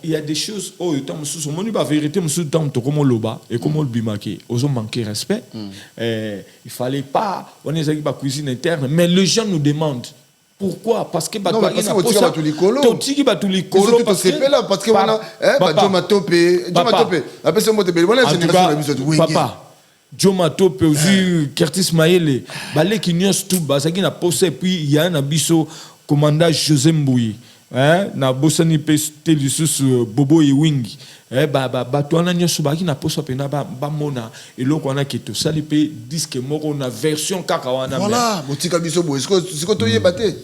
il y a des choses oh tant sous mon pas vérité sous tant comme loba et comme le bimaki aux ont manqué respect il fallait pas on est avec la cuisine interne mais les gens nous demandent pourquoi parce que non parce que tu vas tous les colos parce que là parce que voilà Joma Topé après ce mot de belle voilà génération papa Joma Topé aussi Curtis Mayele balé qui nyos tout basaki na poste puis il y a un abisso commandant José Mbouyi na bosani peste lisusu Bobo Iwingi bato wana nyonso baki na poso pena bamona eloko wana ke tosali mpe disque moko na version kaka wana voilà botika biso boye siko toyeba te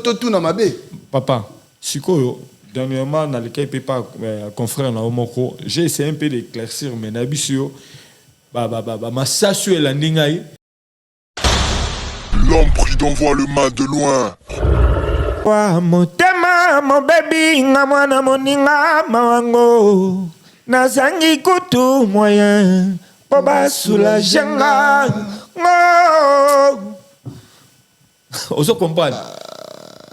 totuna mabe papa sikoyo dernièrement na lekai mpe pa confrère na omoko j'ai essayé un peu d'éclaircir mais na biso masasio elandi ngai l'homme prudent voit le mal de loin. Motema mo baby nga mwana moninga mawango nazangi kutu moyen po basulaje nga ozo comprendre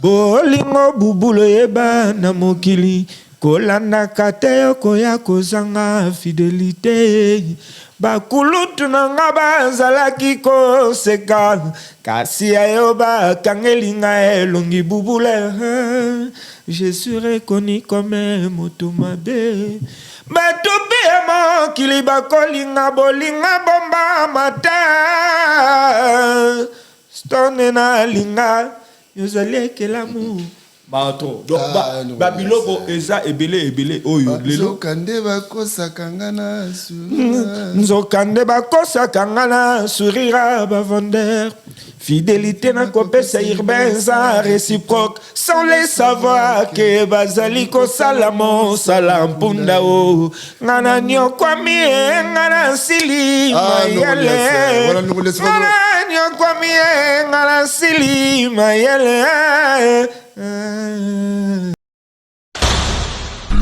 bolingo bubulo yeba na mokili kolandaka te okoya kozanga fidélité bakulutu na nga bazalaki koseka kasi ayo bakangeli nga elongi bubule je suis reconnu comme moto mabe bato mpe ya mokili bakolinga bolinga bomba mata stone na linga yozali ekelamu bato donc babiloko eza ebele oyo lelo nzokande bakosaka nga na nzokande bakosaka nga na sourire bavendeur fidélité na kopesa urbain eza réciproque sans les savoir ke bazali kosala mosala mpunda o nga na nyokwami nga na nsili mayele nga na nyokwami nga na nsili mayele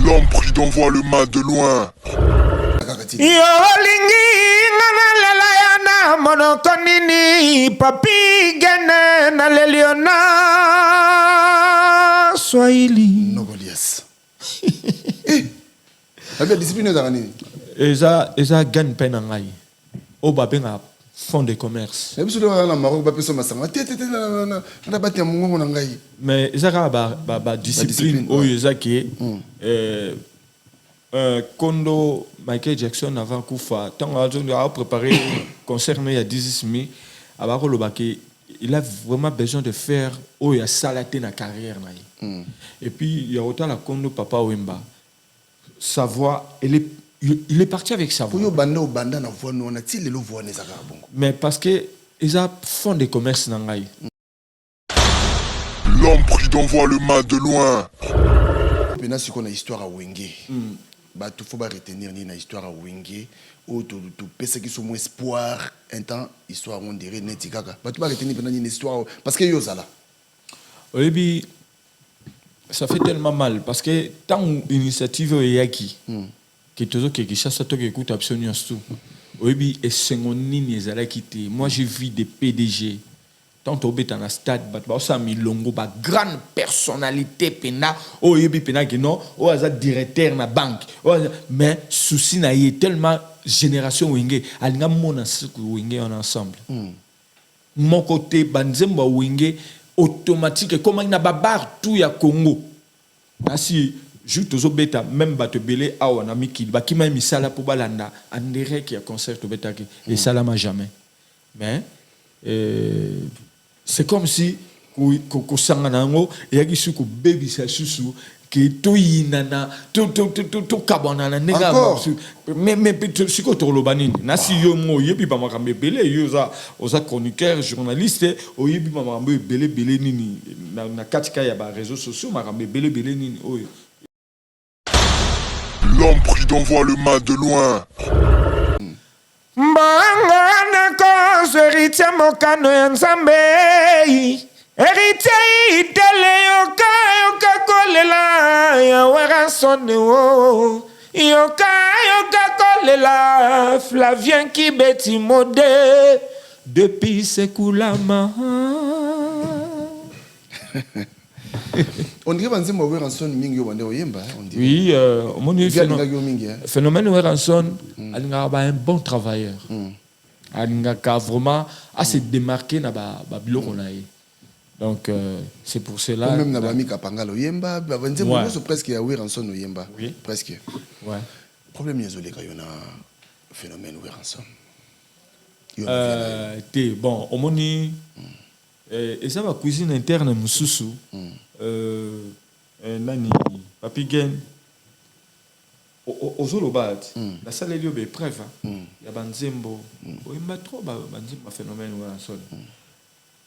L'homme prudent voit le mal de loin. Yo lingi ngana lela yana monoko nini papi gene na leliona Swahili Nobolias. Abia discipline za nini? Eza gagne peine ngai. O babenga fond de commerce. Mais ça ba discipline oyo ezaki kondo Michael Jackson avant kufa tant a préparé concert il y a 10 mai abako lobaki il a vraiment besoin de faire oyo salaté na carrière na et puis il y a autant la kondo papa Wemba sa voix il est parti avec sa voix. Mais parce que ils ont fond de commerce dans Ngaï. L'homme prudent voit le mal de loin. Maintenant, si on a histoire à Wenge, il faut retenir une histoire à Wenge. Ou tout ce qui sont espoir, un temps, histoire on dirait netikaka. Tu vas retenir une histoire parce que yozala. Oui, ça fait tellement mal parce que tant initiative est yaki. Moi j'ai vu des PDG tant au dans stade grande personnalité pena pena que non directeur na banque mais souci na tellement génération wenge alinga mona wenge en ensemble mon côté banzemba wenge automatique comme na babar tout ya Congo asi juste aux bêta même bato belé awa na mikili bakima misala pour balanda andere qui a concert au bêta et ça l'a jamais mais c'est comme si ko sangana ngo ya kisu ko baby sa susu que to yinana to kabana na nega mais siko to lobanini na si yo mo yebi ba makambe belé yo za chroniqueur journaliste o yebi ba makambe belé nini na katika ya ba réseaux sociaux makambe belé nini oyo. L'homme prudent voit le mal de loin. Mbanga ko héritier mokano ya Nzambe héritier itele yoka kolela ya wera sonne o yoka kolela Flavien Kibeti mode depuis Sekoulama On dirait que vous avez un mingi au Yemba. Oui, mon phénomène Weranson, il a un bon travailleur. Il a vraiment assez démarqué dans le bilo. Donc, c'est pour cela. Même dans le Kapanga au Yemba, presque à Weranson au Yemba. Oui. Presque. Ouais. Le problème est qu'il y a un phénomène Weranson. Bon, au moni, et ça va cuisine interne Moussoussou. Nani, Papi Gen, aux Zolobat, la salle est lieu preuve. Il y a Banzembo, il y a trop de phénomènes ou un son.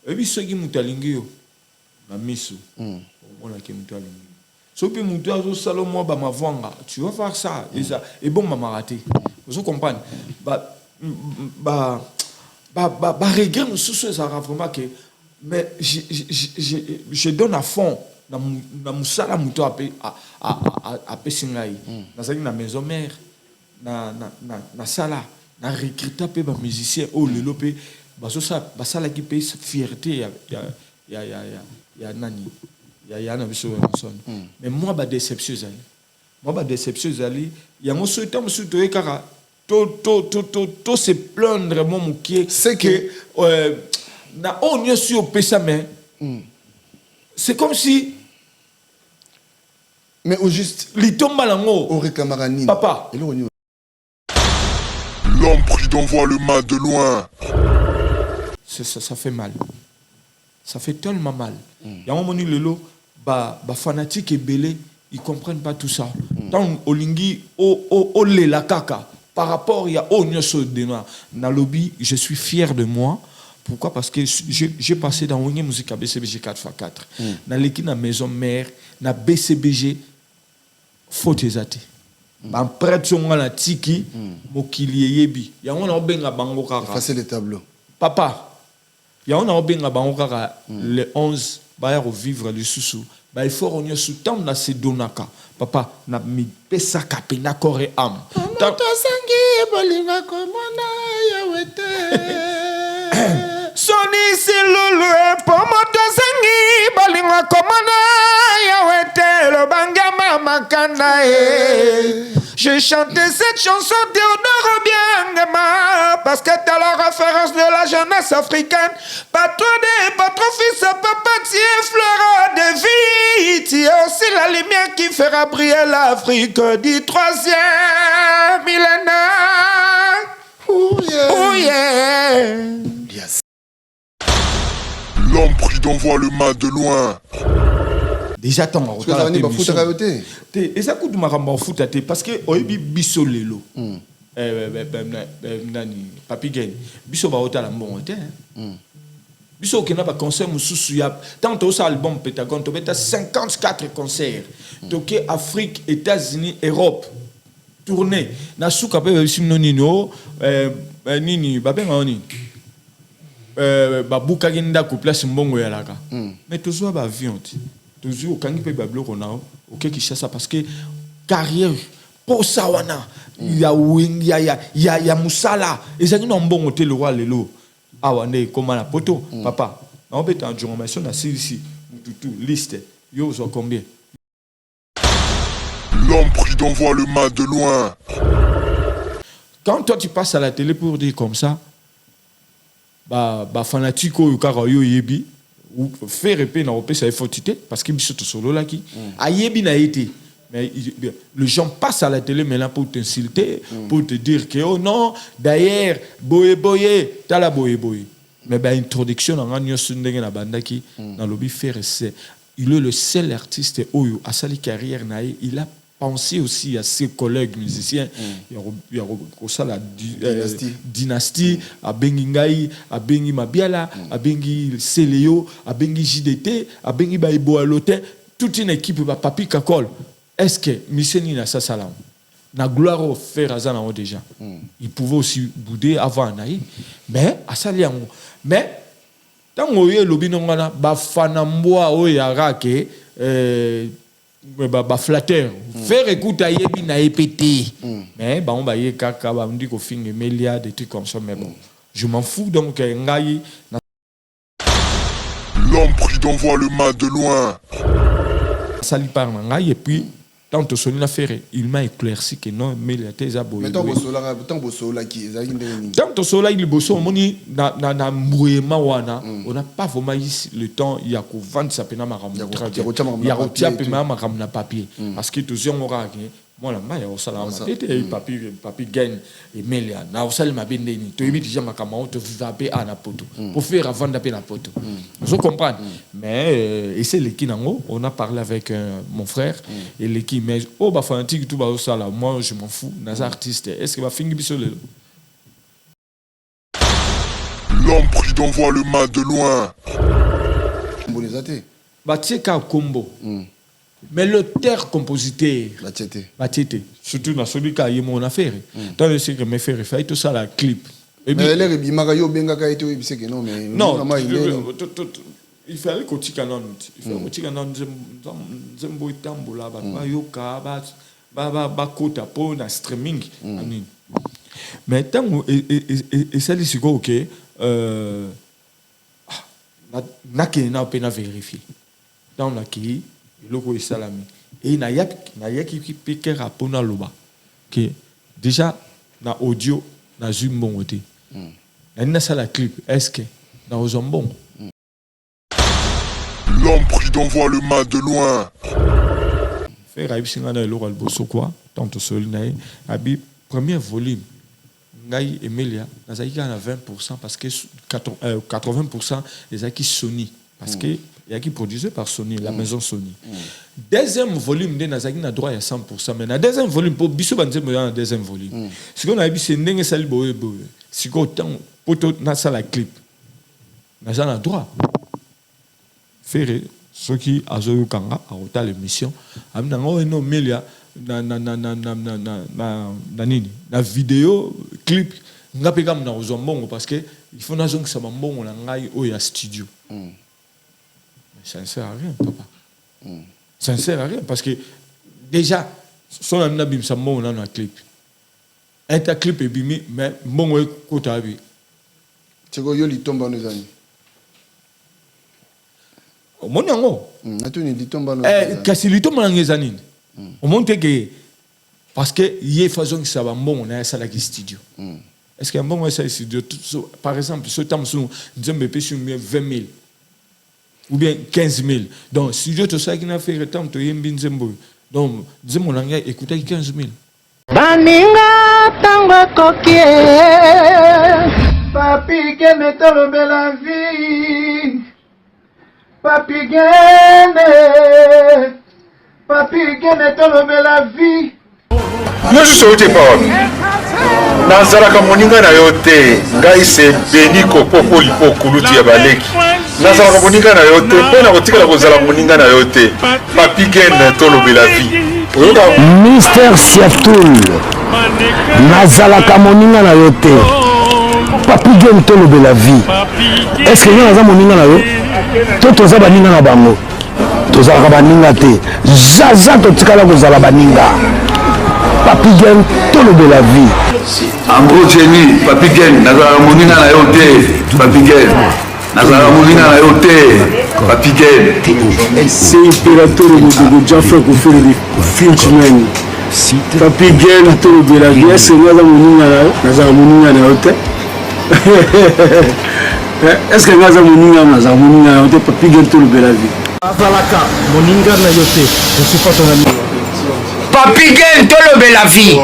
Et puis ceux qui m'ont talingué, ma missou, on a qui m'ont talingué. Ceux qui m'ont talingué, salon moi, ma vanga, tu vas faire ça, et bon, m'a raté. Vous comprenez? Regret, Moussoussou, ça a vraiment que. Mais je donne à fond. Na musala muto a pesingai nazali na maison mère na sala na recruter pe ba musicien o lelo pe basala ki pe fierté ya nani ya na biso son mais moi ba déception zali ya mo souhaiter mo souhaiter kaka to se plaindre mon moukier c'est que na on y sur pesa mais c'est comme si. Mais au juste. Papa. L'homme prudent voit le mal de loin. Ça fait mal. Ça fait tellement mal. Il y a un moment où les fanatiques et belés, ils ne comprennent pas tout ça. Tant Olingi, la kaka. Par rapport, il y a dans le lobby, je suis fier de moi. Pourquoi? Parce que j'ai passé dans une musique à BCBG 4x4. Dans l'équipe de la maison mère, dans BCBG, faut les athées. En prête sur la tiki, mokili yebi. Il y a un benga bango kaka. Effacer les tableaux. Papa, il y a un benga bango kaka le 11 ba vivre le sousou. Ba il faut on sous temps na se donaka. Papa, na mi pesa kapena kore am. Ta sangi bolinga komona yawete. Soni silulu pomoto sengi balinga komana yawete lo bangama makanda e. J'ai chanté cette chanson Théodore Obiangema parce que t'as la référence de la jeunesse africaine. Pas trop fils, papa, tu es fleur de vie. Tu es aussi la lumière qui fera briller l'Afrique du 3e millénaire. Oh yeah. Oh yeah. Yes. L'homme prudent voit le mal de loin. Déjà, tant on va et ça coûte ma rambo foot parce que oyebi biso lelo. Papi Gen, biso ba hôtel bon hôtel. Biso qui n'a pas concert mususu ya tant au album Pentagon to beta 54 concerts. Toké Afrique, États-Unis, Europe. Tournée. Na souka pe simno nino nini ba benga oni. Ba buka ginda ko place mbongo ya laka. Mais toujours ba avion. Toujours quand il peut bablo qu'on OK qui cherche ça parce que carrière pour ça wana il y a musala et ça nous bon hôtel le roi lelo awane comment la poto papa on peut en information na ici tout liste yo so combien. L'homme prudent voit le mal de loin. Quand toi tu passes à la télé pour dire comme ça ba fanatique ou karayo yebi ou faire épée dans le ça il faut titer parce qu'il est tout solo là qui a yebi n'a été mais les gens passent à la télé mais là pour t'insulter pour te dire que oh non d'ailleurs boye t'as la boye mais ben introduction dans un sundeng na banda qui dans le faire c'est il est le seul artiste oyo à sa carrière naïe il a pensé aussi à ses collègues musiciens il y a la dynastie à Bengi Ngai à Bengi Mabiala à Bengi Seleo à Bengi JDT à Bengi Baibo Alotin toute une équipe va papi kakol est-ce que Misseni na sa salam na gloire au faire azana déjà il pouvait aussi bouder avant naï mais à saliango mais tant oye lobinongana ba fanamboa oyara ke ba flatteur faire écouter yebi na épété mais ba on ba ye kaka ba ndi ko finge melia des trucs comme ça mais bon je m'en fous donc ngai l'homme prudent voit le mal de loin. ça lui parle et puis tant que Sony l'a fait, il m'a éclairci que non, mais il a été abonné. Mais tant que Sola qui est tant que Sola il est bossé, on na mouvement wana, on n'a pas vraiment eu le temps. Il y a qu'au vendre ça pena maram. Il y a rotia pena maram na papier parce que tous on aura gagné. Moi là, mais au salaire ma tête papier gagne et Melia. Na au salaire ma bende ni. Tu déjà ma camarade te vaper à na poto pour faire avant d'aller na poto. Vous comprenez? Mais et c'est l'équipe nango. On a parlé avec mon frère et l'équipe mais oh bah fanatique tout bah au salaire. Moi je m'en fous. Nas artiste. Est-ce que va finir sur le L'homme prudent voit le mal de loin. Bah tu sais qu'à combo. Mais l'auteur compositeur Batete surtout dans celui qui a eu mon affaire dans le secret mes frères fait tout ça la clip et mais l'air bimagayo benga ka été c'est que non mais non il fallait que tu canon il faut que tu canon zembo itambola ba yoka ba kota pour na streaming mais tant et ça dit c'est OK na que na peine à vérifier dans la qui loko salami et na yaki qui pique rapona loba que déjà na audio na zoom bon côté na ça la clip est-ce que na ozambon l'homme prudent voit le mal de loin faire raib singa na loko alboso quoi tant seul na abi premier volume ngai Emilia na zaika na 20% parce que 80% les acquis Sony parce que il y a qui produisé par Sony, la maison Sony. Deuxième volume de Nazaki n'a droit à 100%, mais na deuxième volume pour biso banze na deuxième volume. Ce qu'on a vu c'est ndenge sali boye boye. Si ko tant poto na ça la clip. Na ça na droit. Faire ce qui a joué kanga a rota l'émission. Amna ngo no melia na nini na vidéo clip ngape kam na ozombongo parce que il faut na zonga ça mbongo na ngai o ya studio. Ça ne sert à rien, papa. Ça ne sert à rien parce que déjà, son ami ça mon dans un clip. Un clip est bimi, mais bon est côté abi. C'est quoi yo li tomba nos amis. Au monde yango. Atuni li tomba nos. Kasi li tomba nos amis. Au monde que parce que y façon que ça va bon na ça la studio. Est-ce qu'il y a un bon ça studio par exemple ce temps sur nzembe pe sur 20 000 ou bien 15 000. Donc, si je te sais qu'il a fait le temps, tu es un bin zembo. Donc, dis-moi, écoutez 15 000. Baninga tango kokie Papi gene tolobe la vie Papi gene tolobe la vie Yo sote pa Nazaraka moninga na yote ngai se beniko popo lipo kuluti ya baleki Nazaraka moninga na yote pena kotikala kozala moninga na yote Papi Gen tolobe la vie Mister Siatoul Nazaraka moninga na yote Papi Gen tolobe la vie est-ce que yo naza moninga na yo to toza baninga na bango tozalaka baninga te zaza totikala kozala baninga Papi Gen tolobe la vie en gros Jenny Papi Gen nazaraka moninga na yote Papi Gen nazaraka moninga na yote Papi Gen c'est impérateur de Jaffa Kofere de Finchman Papi Gen tolobe la vie est-ce que naza moninga nazaraka moninga na yote est-ce que naza moninga nazaraka moninga na yote Papi Gen tolobe la vie azalaka moninga na yote je suis pas ton ami Papi Gen tolobe la vie.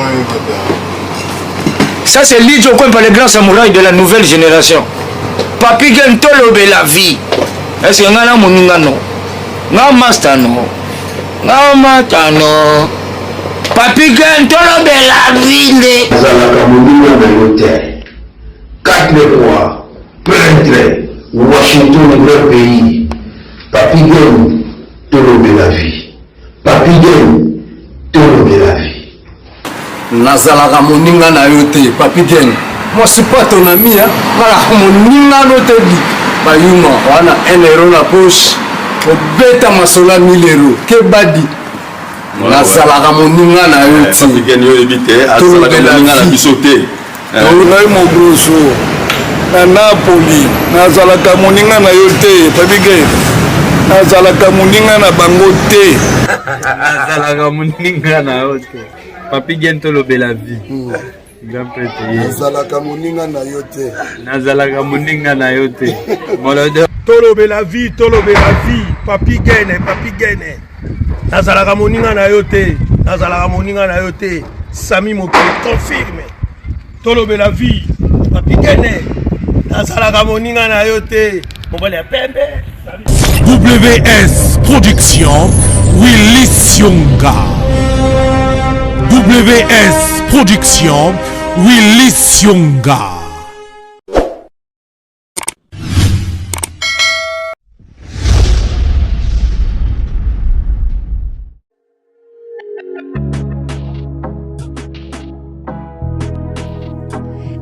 Ça c'est Lidjo Kwen par les grands samouraïs de la nouvelle génération. Papi Gen tolobe la vie. Est-ce que nga na moninga no? Nga master no. Nga mata no. Papi Gen tolobe la vie. Zalaka moninga na yote. 4 fois, prêtre, Washington, grand pays. Papi Gen tolobe la vie. Papi Gen tolobe la vie. Nazalaka moninga na yote Papi Gen. Moi c'est pas ton ami hein. Voilà moninga no te bi. Bayuma wana 1 euro na poche. Obeta masola 1000 euros. Ke badi. Nazalaka moninga na yote. Papi Gen yo ebite azalaka moninga na bisote. Ngai mo grosso. Na Napoli nazalaka moninga na yote Papi Gen. nazalaka moninga na bango te. Nazalaka moninga na yo te. Papi Gen tolobela vie. Grand prêtre. Nazalaka moninga na yo te. Nazalaka moninga na yo te. Tolobela vie, Papi Gen. Nazalaka moninga na yo te. Nazalaka moninga na yo te. Sami Mokili confirme. Tolobela vie, Papi Gen. Nazalaka moninga na yo te. Mobile pembe. WS Production, Willy Sionga. WS Production, Willy Sionga.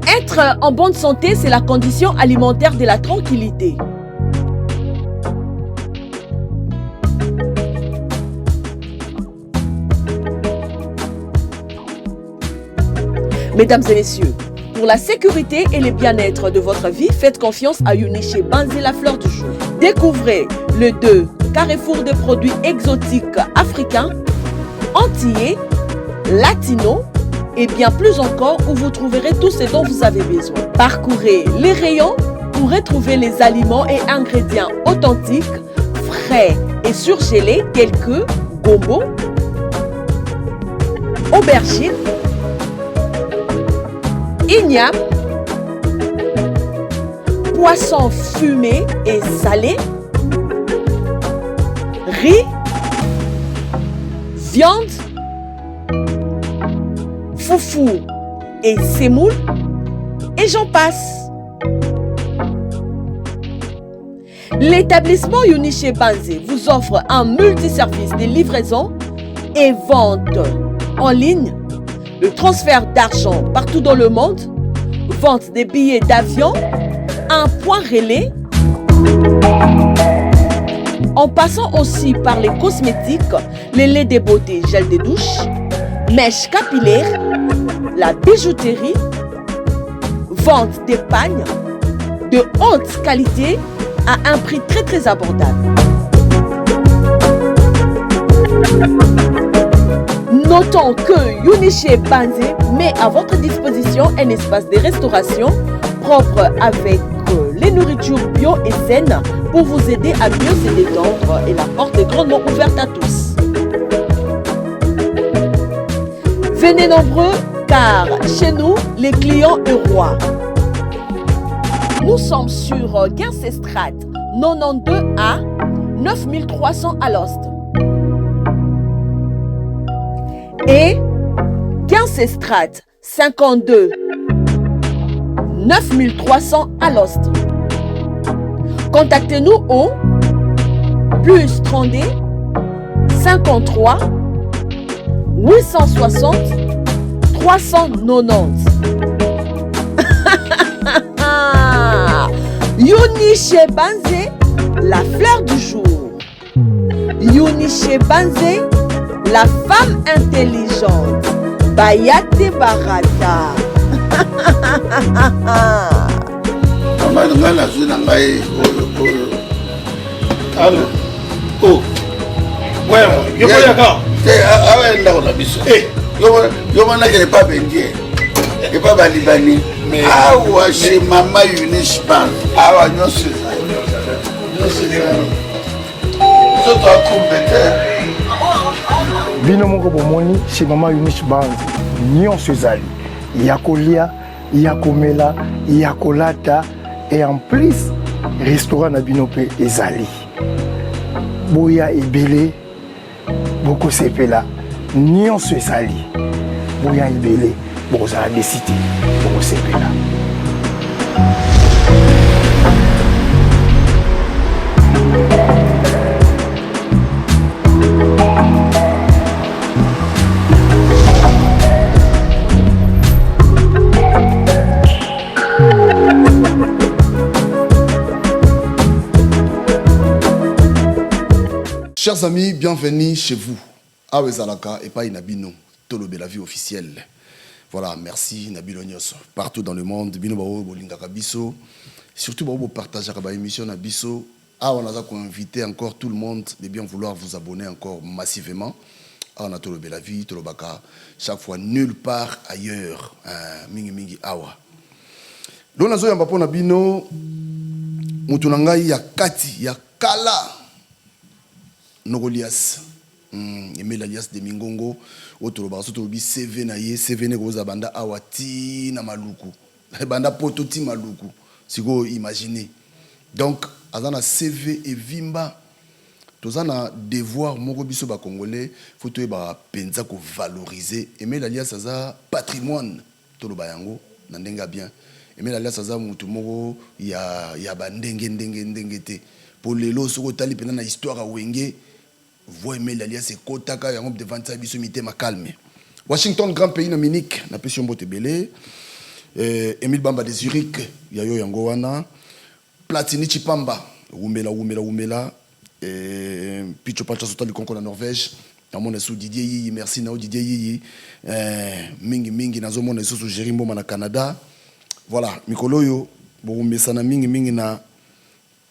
Être en bonne santé, c'est la condition alimentaire de la tranquillité. Mesdames et messieurs, pour la sécurité et le bien-être de votre vie, faites confiance à Uniché Banzé, la fleur du jour. Découvrez le 2 carrefour de produits exotiques africains, antillais, latinos et bien plus encore où vous trouverez tout ce dont vous avez besoin. Parcourez les rayons pour retrouver les aliments et ingrédients authentiques, frais et surgelés tels que gombo, aubergine, igname, poisson fumé et salé, riz, viande, foufou et semoule, et j'en passe. L'établissement Uniché Banzé vous offre un multiservice de livraison et vente en ligne, le transfert d'argent partout dans le monde, vente des billets d'avion, un point relais, en passant aussi par les cosmétiques, les laits de beauté, gel de douche, mèches capillaires, la bijouterie, vente des pagnes de haute qualité à un prix très abordable. Notons que Uniché Banzé met à votre disposition un espace de restauration propre avec les nourritures bio et saines pour vous aider à mieux se détendre et la porte est grandement ouverte à tous. Venez nombreux car chez nous, les clients est roi. Nous sommes sur Guincestrade 92A 9300 à Lost. Et Guincestrade 52 9300 à Lost. Contactez-nous au plus 32 53 860 390. Uniché Banzé, la fleur du jour. Uniché Banzé, la femme intelligente. Bayate Barata. Oh, ouais, yo d'accord. Ah ouais, là on a biso. Eh, yo mana que pas bendier. Et pas balibani. Mais ah ouais, chez maman Uniche Banzé. Ah ouais, non c'est ça. Non c'est ça. Ça t'a compétent. Bino moko bomoni chez maman Uniche Banzé. Nyonso ezali. Yakolia, yakomela, yakolata et en plus restaurant na bino pe ezali. Boya ebele boko sepela nyonso ezali. Boya ebele boko za décider boko sepela. Chers amis, bienvenue chez vous. Awe Zalaka et pas Inabino, Tolobe la vie officielle. Voilà, merci Nabilo Nyos. Partout dans le monde, Bino Bao Bolinga Kabiso. Surtout Bao partager la émission Nabiso on a invité encore tout le monde de bien vouloir vous abonner encore massivement. On a tout le bel vie, tout le baka. Chaque fois, nulle part ailleurs. Mingi mingi awa. Donc, nous avons un bino. Mutunangai ya kati, ya kala. Nogolias. Emel alias de Mingongo. Otoro baso to bi CV na ye, CV ne goza banda awati na maluku. Banda pototi maluku. Siko imaginer. Donc, azana CV et vimba. Tozana devoir moko biso ba congolais, faut to ba penza ko valoriser. Emel alias aza patrimoine to lo bayango na ndenga bien. Emel alias aza mutu moko ya ba ndenge te. Pour lelo soko tali pena na histoire a wenge. Voix Emel alias ekotaka yango devant ça biso mité ma calme. Washington grand pays na Munich na pession bote belé. Emile Bamba de Zurich yayo yango wana. Platini Chipamba Wumela. Picho Pacha Sotali Konko na Norvège. Amona sou Didier Yiyi, merci na Didier Yiyi. Mingi nazo mona sou Jerimbo na Canada. Voilà, Mikoloyo Boumesana mingi na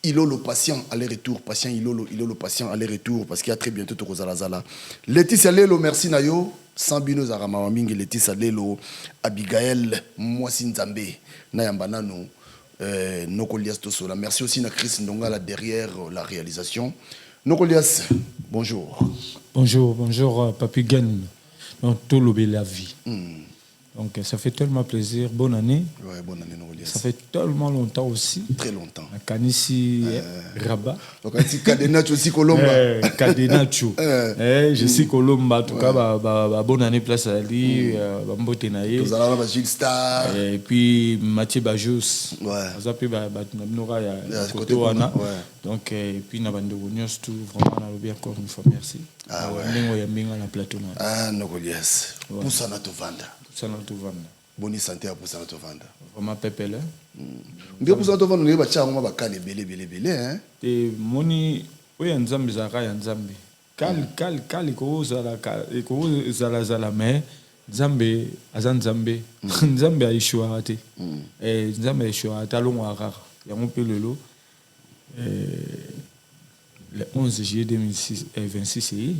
Ilolo patient aller-retour, patient Ilolo patient aller-retour parce qu'il y a très bientôt Tokozalazala. Laetitia Lelo, merci Nayo. Sambino Zarama mingi Laetitia Lelo, Abigail Mwasinzambe, Nayambanano, Nokolias Tosola. Merci aussi à Chris Ndongala derrière la réalisation. Nokolias, bonjour. Bonjour, Papi Gen, dans tout le la vie. Donc ça fait tellement plaisir. Bonne année. Ouais, bonne année, Nokolias. Ça fait tellement longtemps aussi. Très longtemps. Kanissi Rabat. Donc Cadenacho aussi Colomba. Cadenacho. Je suis Colomba. En tout cas, bonne année place à lui. Bambotenaye. Nous allons à Gilles Star. Et puis Mathieu Bajous. Ouais. Ça peut Nora côté Wana. Donc et puis Nabando Nyos tout vraiment on a bien encore une fois merci. Ah ouais. Ndingo ya plateau. Ah Nokolias. Poussa na tovanda. Boni santé à Poussa na tovanda. Vraiment pepele. Ndio Poussa na tovanda ndio bacha ngoma bakane belé hein. Et moni oya nzambe zaka ya nzambe. Kali ko zala mais nzambe azanzambe. Nzambe aishwa ate. Nzambe aishwa ate longa rara. Ya mope lelo. Le 11 juillet 2026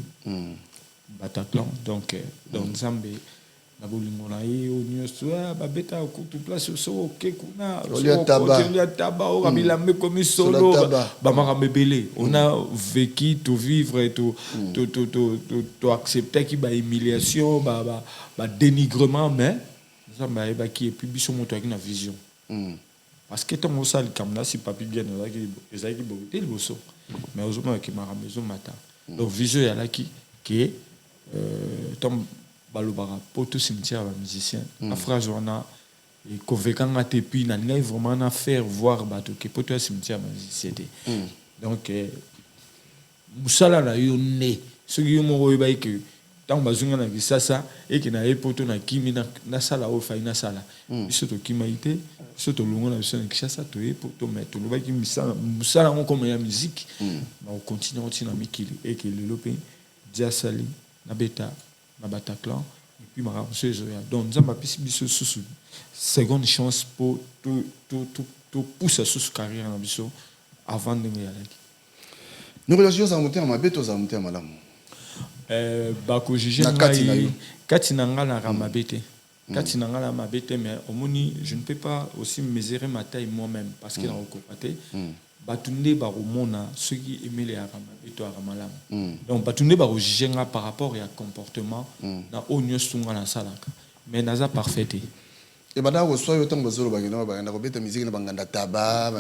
Bataclan donc nzambe na bolingo na ye o nyonso babeta kutu place so kekuna taba o kabila me comme solo bamaka mebele on a vécu to vivre et to accepter qui ba humiliation ba dénigrement mais nzambe ba qui et puis biso moto avec na vision parce que ton osal comme là si papi bien ezaki boté le bosso mais ozoma ki mara maison mata donc vision ya là qui est tom balobara poto cimetière ba musicien la phrase on a et convaincant à te puis na vraiment na faire voir bato que poto cimetière ba musicien donc musala na yo ne ce qui mo ba que tant bazunga na kisasa et que na poto na kimi na sala o fa na sala biso to kimaité biso to longo na biso na kisasa to poto mais to loba ki musala on comme ya musique on continue na mikili et que le lopé dia sali na beta na Bataclan et puis mara monsieur donc nzamba pisi biso sous seconde chance pour tout pousser sous carrière na biso avant de y aller. Nous relations à monter à ma bête aux à monter à madame. Bako jige ngai katinanga na ramabete. Katinanga na mabete mais omoni je ne peux pas aussi mesurer ma taille moi-même parce que na okopate. Batunde baromona ceux qui aimaient les ramabete à ramalam. Donc batunde baro jige nga par rapport à comportement na onyo sunga na salaka. Mais naza parfaité. Et bada ko soyo tant bazolo bagina baganda ko beta musique na banganda taba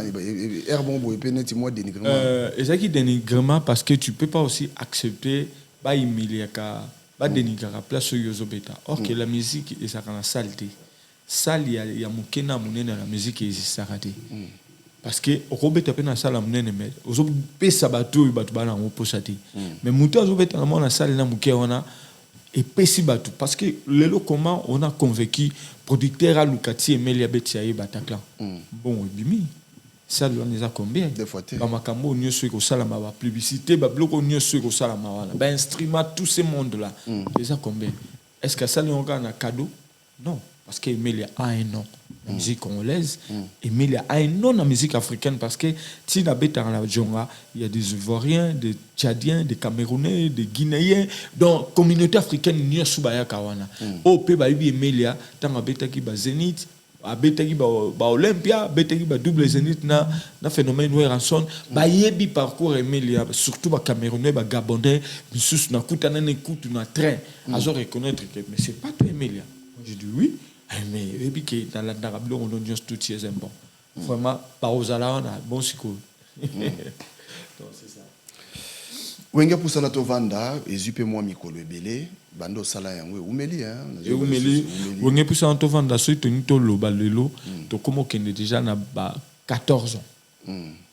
air bon boy peneti moi dénigrement. Ezaki dénigrement parce que tu peux pas aussi accepter ba humilier ka ba dénigrer à place yozo beta. Or que la musique est ça kana saleté. Sale ya mukena munene la musique est sarate. Parce que robeta pe na sala munene mais ozo pesa bato bato bana ngo posate. Mais muto ozo beta na mona sale na muke wana et pesi bato parce que lelo comment on a convaincu producteur à Lukati et Melia Betiaye Bataclan. Bon bimi ça doit nous a combien des fois ba makambo nyoso ko sala ma publicité ba bloko nyoso ko sala ma wana ba instrument tout ce monde là déjà combien est-ce que ça lui on a cadeau non parce que Melia a un nom la musique congolaise. Emilia a un nom dans la musique africaine parce que si la bête dans la Djonga, il y a des Ivoiriens, des Tchadiens, des Camerounais, des Guinéens. Donc, communauté africaine, il y a Soubaya Kawana. Au Péba Emilia, dans la bête qui va Zénith, a betaki ba Olympia, betaki ba double Zénith na phénomène où ranson ba yebi parcours Emilia, surtout ba Camerounais, ba Gabonais, bisus na kutana na kutu na train, azo reconnaître que mais c'est pas toi Emilia. Moi j'ai dit oui, mais yebi que dans la Darablo on donne juste tout c'est bon. Vraiment par aux ala on a bon psycho. Donc c'est ça. Wenga pusana to vanda ezupe moi mikolo ebele bando sala yango umeli hein et umeli wenga pusana to vanda so to nito loba lelo to komo kende déjà na ba 14 ans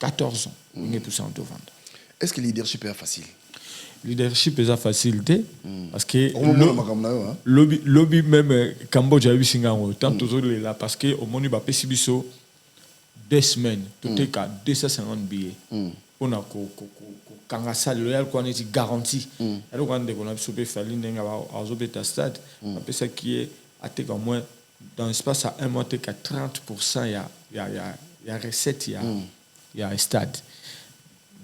14 ans wenga pusana to vanda. Est-ce que le leadership est facile? Leadership est facile parce que lobby même Cambodge a eu singango tant toujours là parce que au moni ba pesibiso 2 semaines tout est qu'à 250 billets on a quand ça le réel qu'on est garanti alors quand on a sauvé Fali n'enga à Zobeta stade après ça qui est à tes au moins dans l'espace à un mois t'es qu'à 30% il y a recette il y a un stade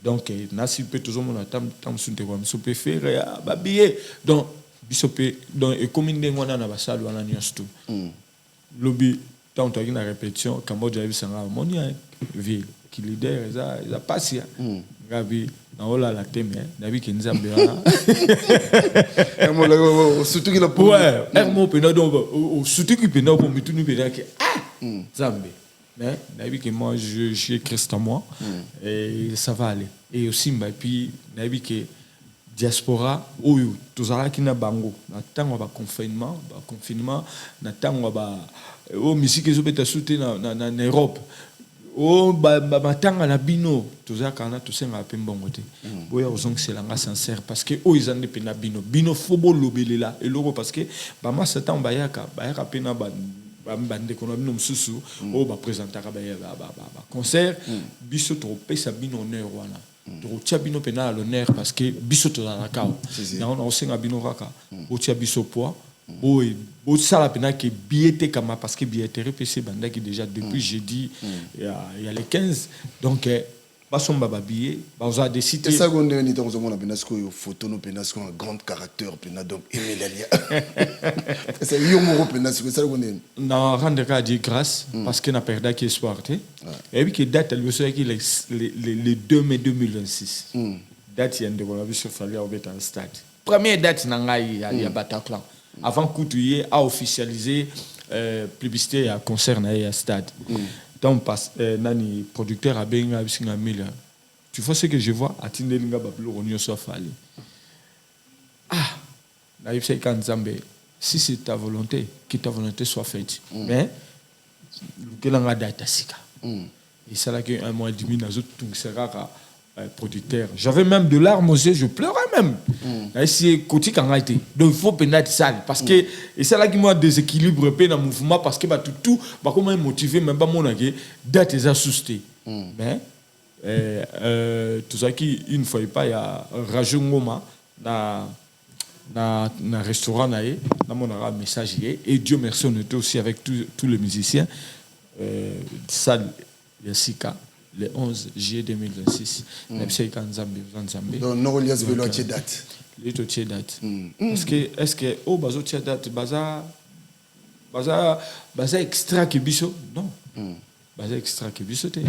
donc nasi peut toujours mon tam sunte comme sauver faire ba billet donc bisopé donc et comme n'enga on a ba salle on a nyosto lobby tant on a une répétition Cambodge a vu ça monia ville qui leader ils a passé gabi na ola la teme nabi ki nzambe wana surtout qu'il a pour ouais ermo pena donc surtout qu'il pena pour mitunu pena que nzambe mais nabi que moi je Christ en moi et ça va aller et aussi et puis nabi que diaspora oyo tozala kina bango na tango ba confinement na tango ba o musique ezobeta soute na Europe oh matanga na bino toza kana to senga pembongo te boya ozong selanga sincère parce que o izande pena bino fobo lobelela eloko parce que ba masata bayaka pena ba bande kono bino msusu o ba présentaka ba concert biso to pesa bino honneur wana to tia bino pena l'honneur parce que biso to na kao na on osenga bino kaka o tia biso poids oui, ça la peine que billetté comme parce que billetterie PC banda qui déjà depuis jeudi il y a les 15 donc pas son baba billet on a décidé ça qu'on est dans un penasco photo no penasco un grand caractère pena donc Emilia c'est yomo penasco ça qu'on est non rendre cas de grâce parce que n'a perdu qui espoir et puis que date le soir qui les 2 mai 2026 date il y a de on a vu sur Fali au Betan stade première date nangai il y a Bataclan avant Coutouillé a officialisé publicité à concert à stade. Donc nani producteur a bien abisinga mila. Tu vois ce que je vois à Tindelinga bablo onyo so fali. Ah, na yipse kan Zambé. Si c'est ta volonté, que ta volonté soit faite. Mais que l'anga data sika. Et ça là que un mois et demi nazo tung sera producteur. J'avais même de larmes aux yeux, je pleurais même. C'est côté quand été. Donc il faut pénètrer ça parce que et c'est là qui moi déséquilibre dans le mouvement parce que tout comment motiver même pas mon agé date les assusté. Mais tout ça qui une fois pas il y a Rajou Ngoma na restaurant naé dans mon arabe message et Dieu merci on était aussi avec tous les musiciens salle Yassika le 11 juillet 2026 Nabisei Kanzambe donc non lias velo à date les to date est-ce que au bazo date baza extra que biso non baza extra que biso te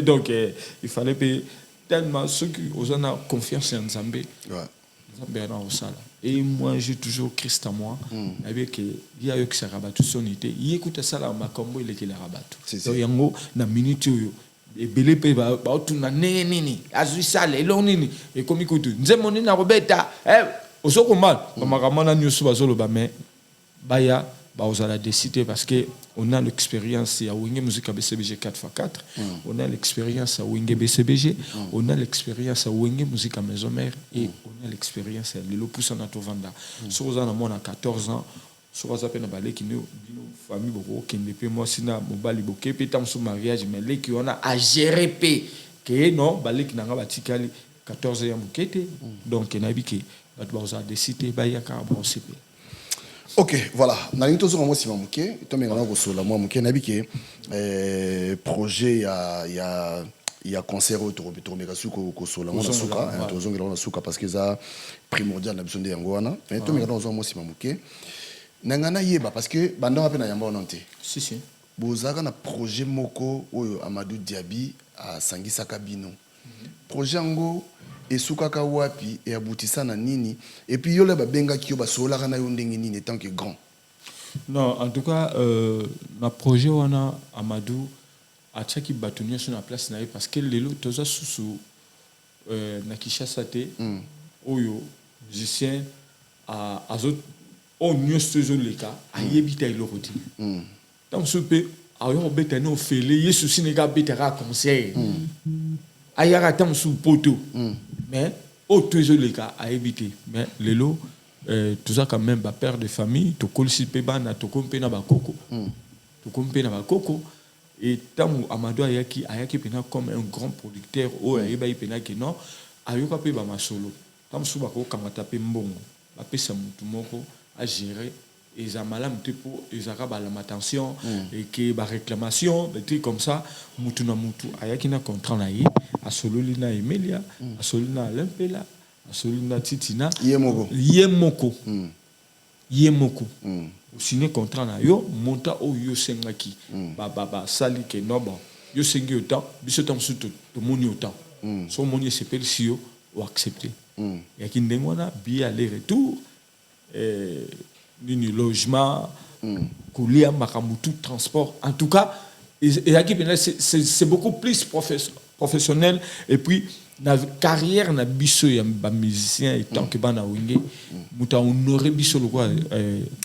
donc il fallait payer tellement ceux qui ont confiance en Nzambe Nzambe au sala et moi j'ai toujours Christ en moi avec il y a eu que ça rabat tout son idée il écoute ça là ma combo il était la rabat donc yango na minute yo et belé pe ba tout na nini azui sala elo nini et comme écoute nzemoni na robeta osoko mal makamana nyusu bazolo ba mais baya ba osala décider parce que on a l'expérience à Wenge Musique BCBG 4x4 on a l'expérience à Wenge BCBG on a l'expérience à Wenge Musique Maison Mère et on a l'expérience à Lelo Poussa na Tovanda sur on a moins 14 ans sur ça peine balé qui nous famille boko qui ne peut moi sina mobali boké pe tam sur mariage mais les qui on a à gérer p que non balé qui nanga batikali 14 ans mokete donc na biki ba doit décider ba ya ka bon CP. Ok, voilà. Nalingi tozo moi si mamuke, to me ngana ko sola moi muke nabi ke projet il y a concert autour de meka suko ko sola moi suka, tozo ngela suka parce que ça primordial na bisonde yango wana. Mais to me ngana tozo moi si mamuke. Nangana yeba parce que banda pe na yamba onante. Si. Bozaka na projet moko oyo Amadou Diaby a sangisa kabino. Projet ngo esukaka wapi et aboutissa na nini et puis yo le babenga ki yo basolaka na yo ndenge nini tant que grand. Non, en tout cas na projet wana Amadou a tchaki batunia sur la place na parce que lelo toza susu na Kinshasa te oyo musicien a azot o nyostezo leka ayebita iloroti. Donc ce pe ayo beta no fele yesu sinega betera conseil. Ayara tam sous poteau. Mais au toujours les cas à éviter. Mais les lots, tout ça quand même, bah, père de famille, tu colles si péban, tu comptes na bakoko, tu comptes na bakoko. Et tant Amadou Ayaki pena comme un grand producteur, ou Ayeba pena que non, Ayoka pe ba masolo. Tant sous bako kamata pe mbongo, ba pe sa mutu moko à gérer. Et ça malam pour ils arabes la matention et que ba réclamation des trucs comme ça mutu na mutu ayaki na contrat na yi a sololina Emelia a sololina Lempela a sololina Titina yemoko au signé contrat na yo monta o yo sengaki ba sali ke nobo yo sengi autant biso tam su to moni autant so moni c'est persio ou accepter yaki ndengona bi aller retour ni logement, coulia, makamutu, transport. En tout cas, c'est beaucoup plus professionnel. Et puis, la carrière na biso ya musicien et tant que bana wingé, muta honoré biso le quoi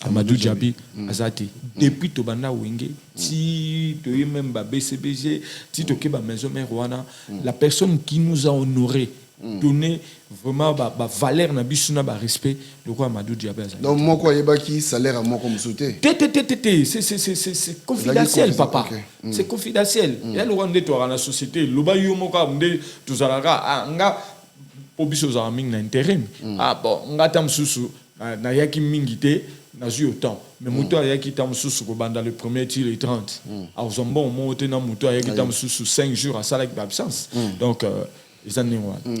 Amadou Diaby azati. Depuis to bana wingé, si to même ba BCBG, si to ke ba maison mère wana, la personne qui nous a honoré donner vraiment valeur na biso na respect de quoi Amadou Diaby. Donc moi quoi yeba ki salaire à moi comme sauter. C'est confidentiel papa. C'est confidentiel. Il y a le rwandais toi dans la société, le ba yo moko amde tuzalaka nga po biso za ming na intérim. Bon, nga tam susu na yaki mingité na zu autant. Mais muto yaki tam susu ko banda le premier tir et 30. A ozombo mo tena muto yaki tam susu 5 jours à salak d'absence. Donc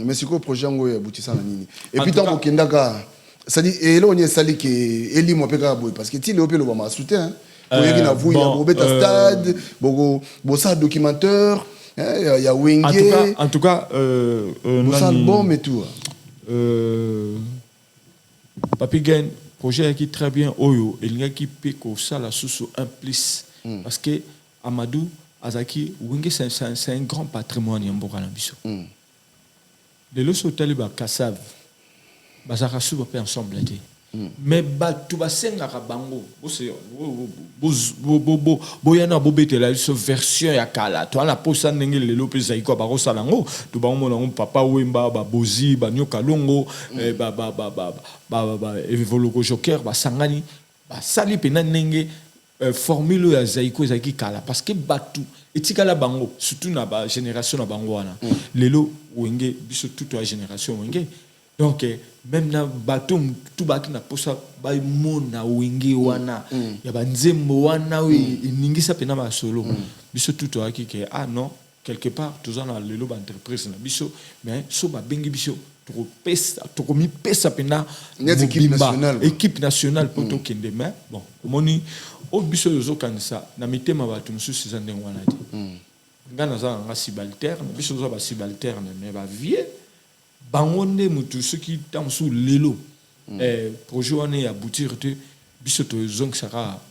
mais c'est quoi le projet ngo aboutissant na nini et puis tant kokendaka ça dit et là on est sali que eli mo peka boy parce que ti le opelo ba ma soutien pour yaki na vous ya bobeta stade bogo bossa documentaire il y a Wenge en tout cas bossa album et tout Papi Gen projet qui très bien oyo elinga ki peko ça la sous un plus parce que Amadou Azaki Wenge c'est un grand patrimoine yamboka na biso. Les lois sont tellement bas Kassav, bazaka suba pe ensemble té. Mais batu basenga kabango, boyana bobete la version ya kala. Toi la posa ndenge le lope zaiko ba rosalango, tu ba mona papa wemba ba bozi ba nyoka longo, ba evologo joker ba sangani, ba sali pena ndenge formule ya zaiko zaki kala parce que batu etikala bango surtout na ba génération na bango wana lelo wenge biso toute la génération wenge donc même na bato tout baki na posa ba mona wenge wana ya banzembo wana we ningisa pena ba solo biso tout aki ke non quelque part tous en lelo ba entreprise na biso mais so ba bengi biso to komi pesa pena équipe nationale pour to kende mais bon moni au biso yozo kanisa na mitema batu mususu za ndenge wana te ngana za nga subalterne biso zo ba subalterne mais ba vie bangonde mutu ceux qui tam sous lelo projet wana ya aboutir te biso to zong sera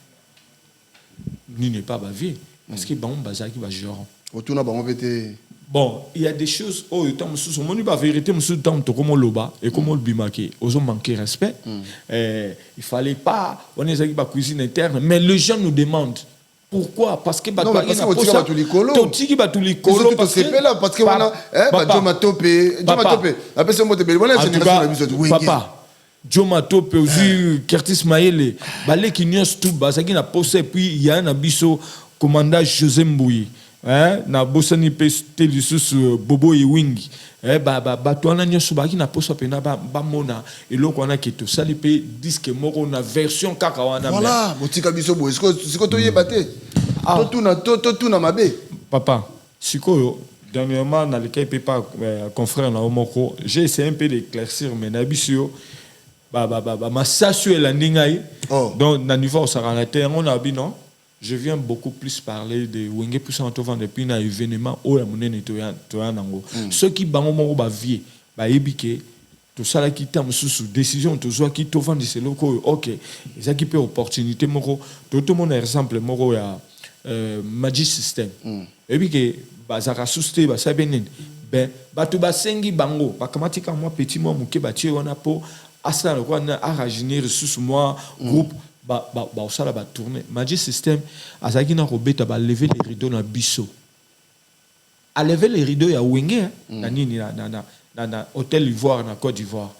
ni n'est pas ba vie parce que bangon bazaki ba genre autour na bangon pété. Bon, il y a des choses où il la vérité, monsieur Tam Tokomo Loba et comme le bimaki, aux hommes manqué respect. Il fallait pas, on est avec la cuisine interne, mais les gens nous demandent pourquoi parce que non, parce que tu les colo. Tu vas tous les colo parce que voilà, Joma Topé, après ce mot de belle, voilà papa. Joma Topé aussi Curtis Maele, balé qui n'y a tout bas, ça qui n'a pas et puis il y a un abisso commandant José Mbouyi. na bosani pe te lisusu bobo e wingi bato wana nyonso baki na poso pena bamona eloko wana ke tosali pe disque moko na version kaka wana voilà botika biso boye siko toyeba te totuna mabe papa sikoyo dernièrement na lekai pe pa confrère na omoko j'ai essayé un peu d'éclaircir mais na biso masasio elandi ngai donc na niveau osakana te yango na bino je viens beaucoup plus parler de Wenge Puissant Tovan depuis un événement où la monnaie est nango. Ceux qui bango moko ba vie ba ebike tout ça là qui tam sous décision tout ça qui Tovan de ce loko OK ça qui peut opportunité moko tout le monde exemple moko ya Magic System ebike ba zaka susté ba sabenen ben ba to ba sengi bango ba kamatika moi petit moi muke ba tie wana po asa le quoi na araginer sous moi groupe au sala ba tourner Magic System azaki na robeta ba lever les rideaux na biso a lever les rideaux ya Wenge na nini na hôtel Ivoire na Côte d'Ivoire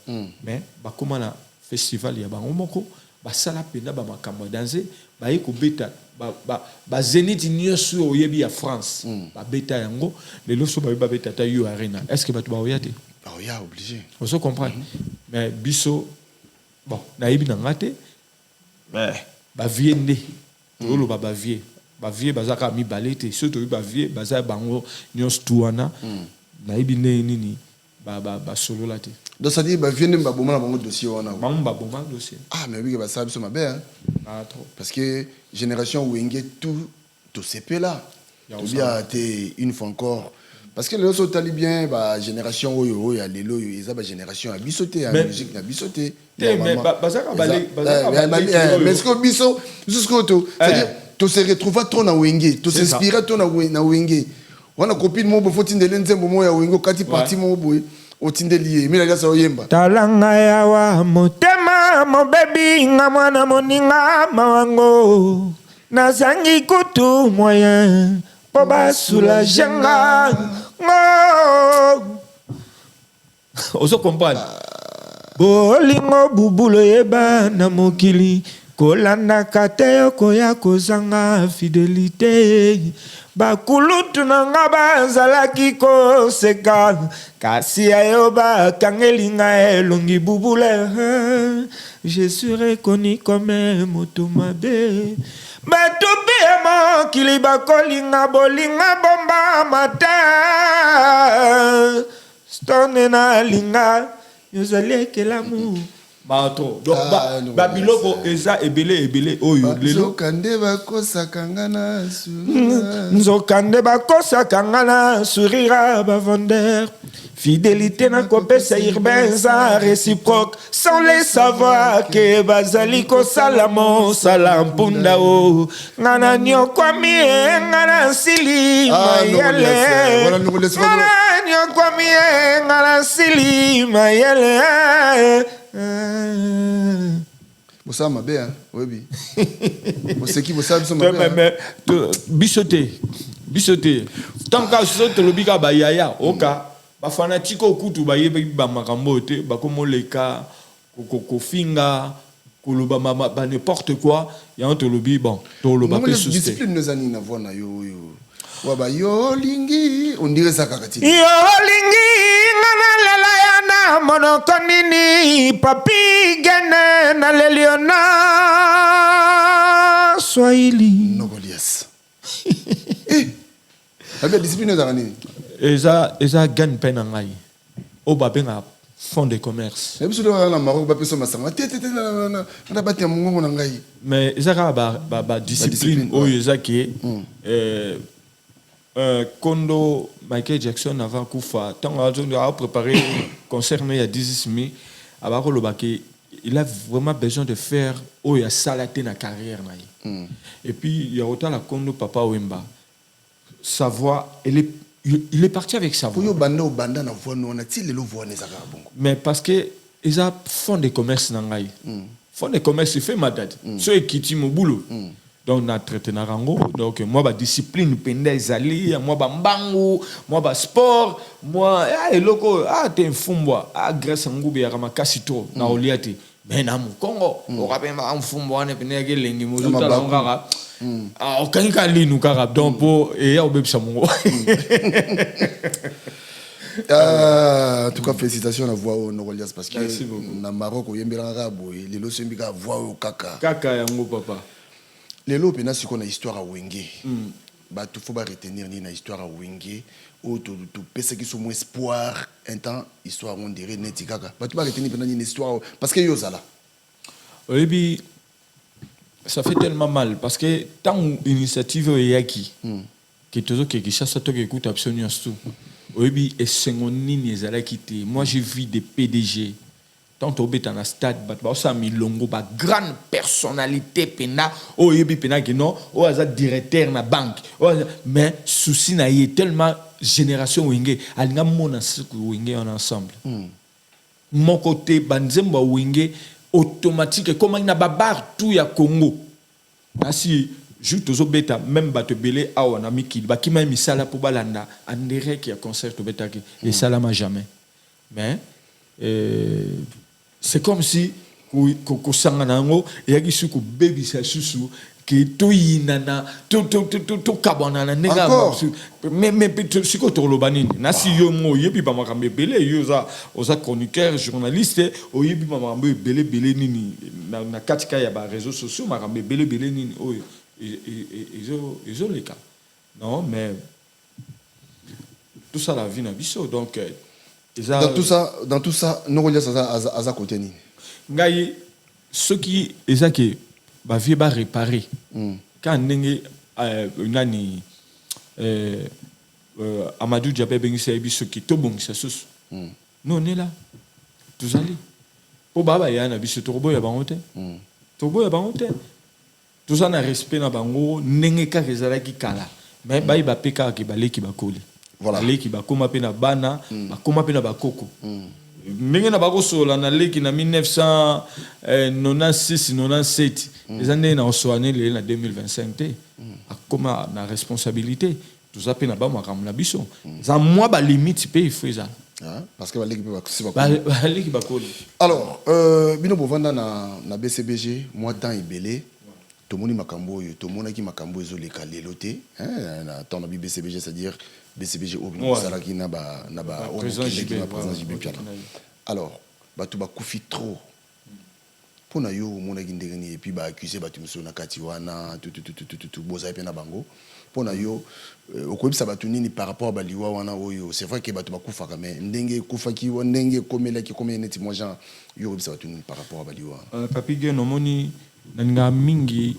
mais ba comment na festival ya bango moko ba sala pena ba makambo danser ba yiko beta ba Zénith nyonso oyebi ya France ba beta yango le loso ba beta ta yo arena est-ce que ba to ba oyate ba oya obligé on se comprend mais biso bon na yebi na ngate bavie nde tolo bavie bazaka mibale te surtout bavie baza bango nyos tuana na ibi nini solo la te donc ça dit bavie nde baboma na bango dossier wana baboma dossier mais oui ba ça biso mabe hein trop parce que génération Wenge tout CP là il y a été une fois encore parce que les autres talibien ba génération oyo ya lelo yo eza ba génération a bisoté en musique na bisoté mais bazaka balé mais ce que biso jusqu'au tout c'est-à-dire to se retrouver trop na Wenge to s'inspirer trop na Wenge wana copine mo bo tindele nzembo mo ya Wenge kati parti mo boye otindeli mais la ça oyemba talanga yawa motema mo baby nga mwana moninga mawango nazangi kutu moyen po basulager nga ozo comprendre bolingo bubulo yeba na mokili kolandaka te okoya kozanga fidélité bakulutu na nga bazalaki koseka kasi ayo bakangeli nga elongi bubule je suis reconnu comme moto mabe bato mpe mokili bakolinga bolinga bomba mata stone na linga yozali ekelamu bato donc babiloko eza ebele oyo lelo kande bakosaka nga na nzokande bakosaka nga na sourira bavendeur fidélité na kopesa urbain eza réciproque sans les savoir ke bazali kosala mosala mpunda o nga na nyokwami nga na nsili mayele nga na nyokwami nga na nsili mayele bosa mabe hein webi boseki bosa biso mabe bisote tant que soto lobika ba yaya oka ba fanatique okutu ba yebe ba makambo te ba komoleka kofinga koloba ba n'importe quoi ya on te lobi bon to loba pe susté discipline nous ani na vona yo waba yo lingi on dirait ça kakati yo lingi ngana lela yana monokonini papi gene na leliona swahili nobolias avec discipline nous ani eza gagne peine ngai o ba benga fond de commerce et puis na Maroc ba peso masanga tete na batia mungu na ngai mais eza ba discipline o eza ki Kondo Michael Jackson avant Koufa tant a préparé concert il y a 10 mai il a vraiment besoin de faire il a salaté na carrière et puis il y a autant la Kondo Papa Wemba sa voix il est parti avec sa voix mais parce que ils a fond de commerce nangai fond de commerce il fait madad ceux qui ti mo boulot donc na traité na rango donc moi ba discipline penda ezali moi ba mbangu moi ba sport moi eloko te mfumbwa grâce ngubi ya kama kasito na oliati mais na Congo o kapemba mfumbwa ne pena ke lengi mo zuta ngaka okangi ka linu kaka donc po eya obebisa mongo. En tout cas, félicitations à la voix au Nogolias parce que na Maroc, il y a un rabo, les lots sont bien voix au kaka. Kaka yango papa. Les lots, c'est ce qu'on a histoire à Wenge. Bah, tout faut pas retenir ni na histoire à Wenge. Ou tout pèse qui sont mon espoir. Un temps, histoire on dirait neti kaka. Bah, tu vas retenir pendant une histoire parce que yozala. Oui, puis ça fait tellement mal parce que tant initiative est yaki que tout ce qui chasse toi qui écoute absolument tout. Oui, et c'est mon nini quitté. Moi, j'ai vu des PDG. Tant au bet dans stade, ça mi longo ba grande personnalité pena. Oh yebi pena que non. Oh aza directeur na banque. Mais souci na y tellement génération wingé. Alinga mona siku wingé en ensemble. Mon côté banzemba wingé automatique comme na babar tout ya Congo. Asi juste aux bêta même bato belé awa na mikili ba kima misala pour balanda andere qui a concert au bêta et ça l'a jamais mais c'est comme si ko sangana ngo yaki suku baby sa susu que to yinana to kabana na nega mais siko to lobanini na si yo mo yebi ba makambe belé yo za oza chroniqueur journaliste o yebi ba makambe belé nini na katika ya ba réseaux sociaux makambe belé nini oyo ils ont les cas. Non, mais tout ça, la vie n'a pas donc. Dans tout ça, nous regardons à côté. Ngaï, ce qui est ça que ma vie va réparer. Quand on a Amadou Diabé Bengissi ce qui est tout bon, c'est ça. Nous on est là. Tous allés. Pour Baba Yana, c'est trop beau, il y a pas honte. Trop beau, il y a pas honte. Tout ça na respect na bango nenge ka rezala ki kala mais ba iba peka ki balé ki bakoli voilà les ki bakoma pe na bana bakoma pe na bakoko nenge na bako sola na leki na 1996 97 les années na osoane le na 2025 te akoma na responsabilité tout ça pe na ba makam na biso za moi ba limite pe il faut ça parce que balé ki bakoli alors bino bovanda na BCBG moi temps ibelé Tomoni makambo yo tomonaki makambo ezoleka lelo te na temps na BCBG c'est-à-dire BCBG au salaki na ba président JB Piala alors batu ba kufi trop pona yo monaki ndengeni et puis ba accuser batu mso na kati wana tout boza pe na bango pona yo okobisa batu nini par rapport ba liwa wana oyo c'est vrai que batu ba kufa quand même ndenge kufaki ndenge komelaki comme neti moi genre yo okobisa batu nini par rapport ba liwa papi ge no moni nanga mingi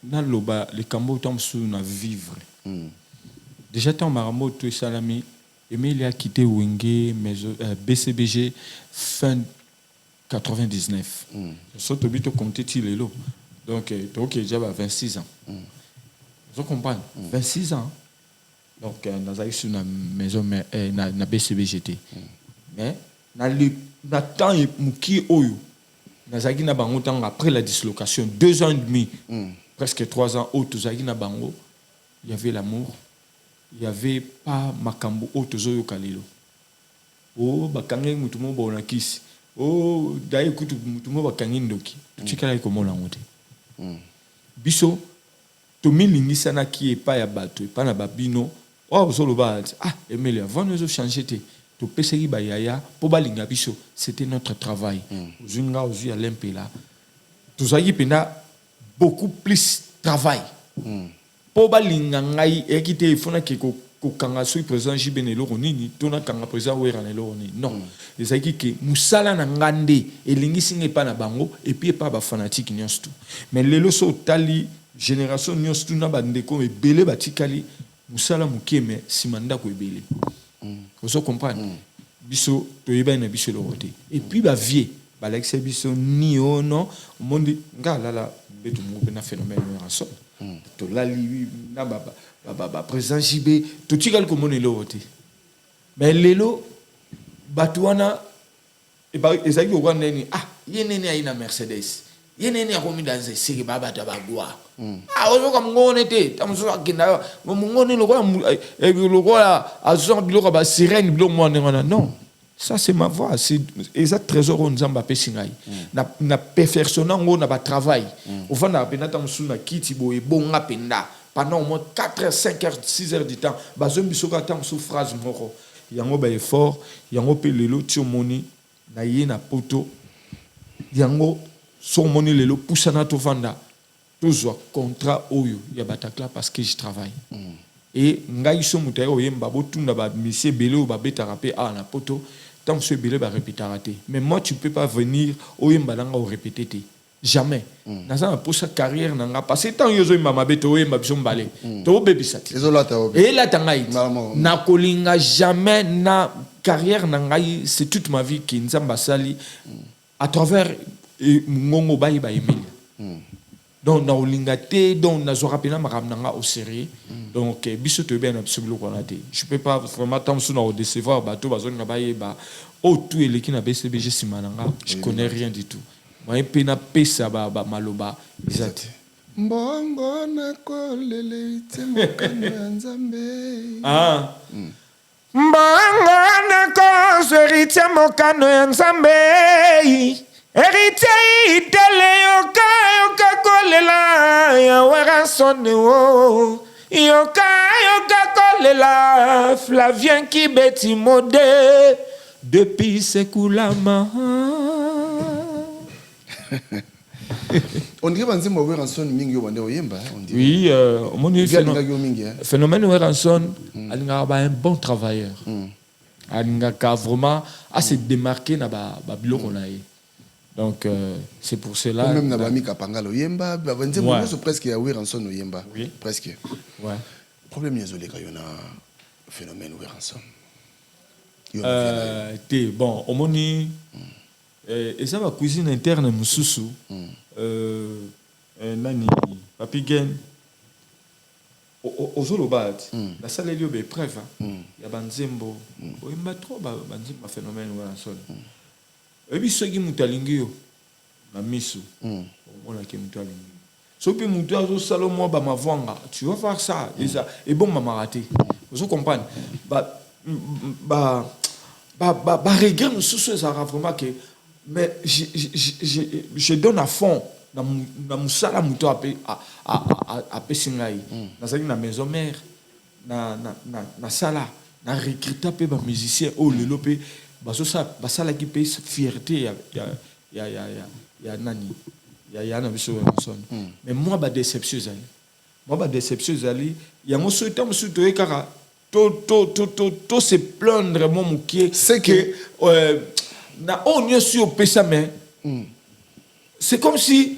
na loba le kambo tamsu na vivre déjà tant maramo to salami Emile a quitté Wenge BCBG fin 99 surtout bito compté tilelo donc déjà 26 ans vous comprenez 26 ans donc nazali sur na maison na BCBGT mais na temps muki oyo Nazagi na bango après la dislocation 2 ans et demi presque 3 ans autozagi na bango il y avait l'amour il y avait pas makambo autozoyo kalilo bakangi mutumo bona kisi dai kutu mutumo bakangi ndoki tikala ko mona ngote biso to milingisa na ki epa ya bato epa na babino zoloba Emilia avant nous changer te to peseki ba yaya po balinga biso c'était notre travail zunga ozu ya lempela tozaki pena beaucoup plus travail po balinga ngai ekite ifuna ke ko kanga sui président Jibenelo nini tona kanga président Wera nelo nini non ezaki ke musala na ngande elingisi ngepa na bango et puis pas ba fanatique nyonsto mais lelo so tali génération nyonsto na bandeko ebele batikali musala mukeme simanda ko ebele vous comprenez biso to yeba na biso le roté et puis ba vie ba l'ex biso ni ono monde ngala la betu mo na phénomène rançon to la li na ba président JB to tikal ko moni le roté mais lelo batuana et ba ezaki ko neni yenene aina Mercedes yenene akomi dans siri baba tabagwa ozoka mngone te tamuso akenda mngone lokola azo biloko ba sirène biloko mwana ngana non Ça, c'est ma voix. C'est exact trésor on zamba pesingai. Na perfectionner on na travail. Au fond na pena tam suna kiti boye bonga penda. Pendant au moins 4 heures, 5 heures, 6 heures du temps, bazom bisoka tam sous phrase moko. Yango ba effort, yango pe lelo tio moni na ye na poto. Yango so moni lelo poussana to vanda. Toujours contrat oyo ya batakla parce que je travaille. Et ngai so mutayo yemba botunda ba monsieur belé ou ba beta rapé à na poto. Tant que belé va répéter raté. Mais moi, tu ne peux pas venir au Yembalanga ou répéter. Jamais. Dans un pour sa carrière, n'a pas. C'est tant que je m'a beto ou m'a besoin balé. To baby sati. Et là, t'angaï. Na kolinga jamais na carrière n'angaï. C'est toute ma vie qui nous a sali à travers mon baï baï donc na olingate donc na zorapena maramnanga au sérieux donc biso to bien absolument konate je peux pas vraiment tant sous na décevoir bato bazonga baye ba o tout eleki na BCBG simananga je connais rien du tout moi pena pesa ba maloba exact mbongo na kolele itsemokana nzambe mbongo na kolele itsemokana nzambe héritier itele yoka kolela ya warasone o yoka kolela Flavien Kibeti Modé depuis Sekoulama. On dirait que vous avez un mingi au yemba. Oui, phénomène Weranson, il a un bon travailleur. Il a vraiment assez démarqué dans le bilo qu'on a. Donc, c'est pour cela. Même dans Bami Kapanga, le Yemba, presque à Weranson au Yemba. Oui. Presque. Ouais. Le problème, c'est qu'il y a un phénomène Weranson. Bon, au moni, et ça va cuisine interne, Moussoussou. Nani, Papi Gen. Au Zolobat, la salle est libre, preuve. Il y a Banzembo. Il y a trop Banzembo phénomène Weranson. Et puis, ceux qui m'ont aligné, la mise, on a qui m'ont aligné. Ceux qui m'ont dit, Salomon, ma voix, tu vas faire ça, et bon, m'a raté. Vous comprenez? Regret, nous ça vraiment que, mais je donne à fond, dans mon salle, à Pessingaï, dans la maison mère, dans la salle, dans la recruter des musiciens, oh, le lopé. Ça la qui paye fierté ya nani ya na biso Weranson mais moi ba déception zali ya mo souhaite mo souhaite kara to se plaindre mon moukier c'est que na on est sur pesa mais c'est comme si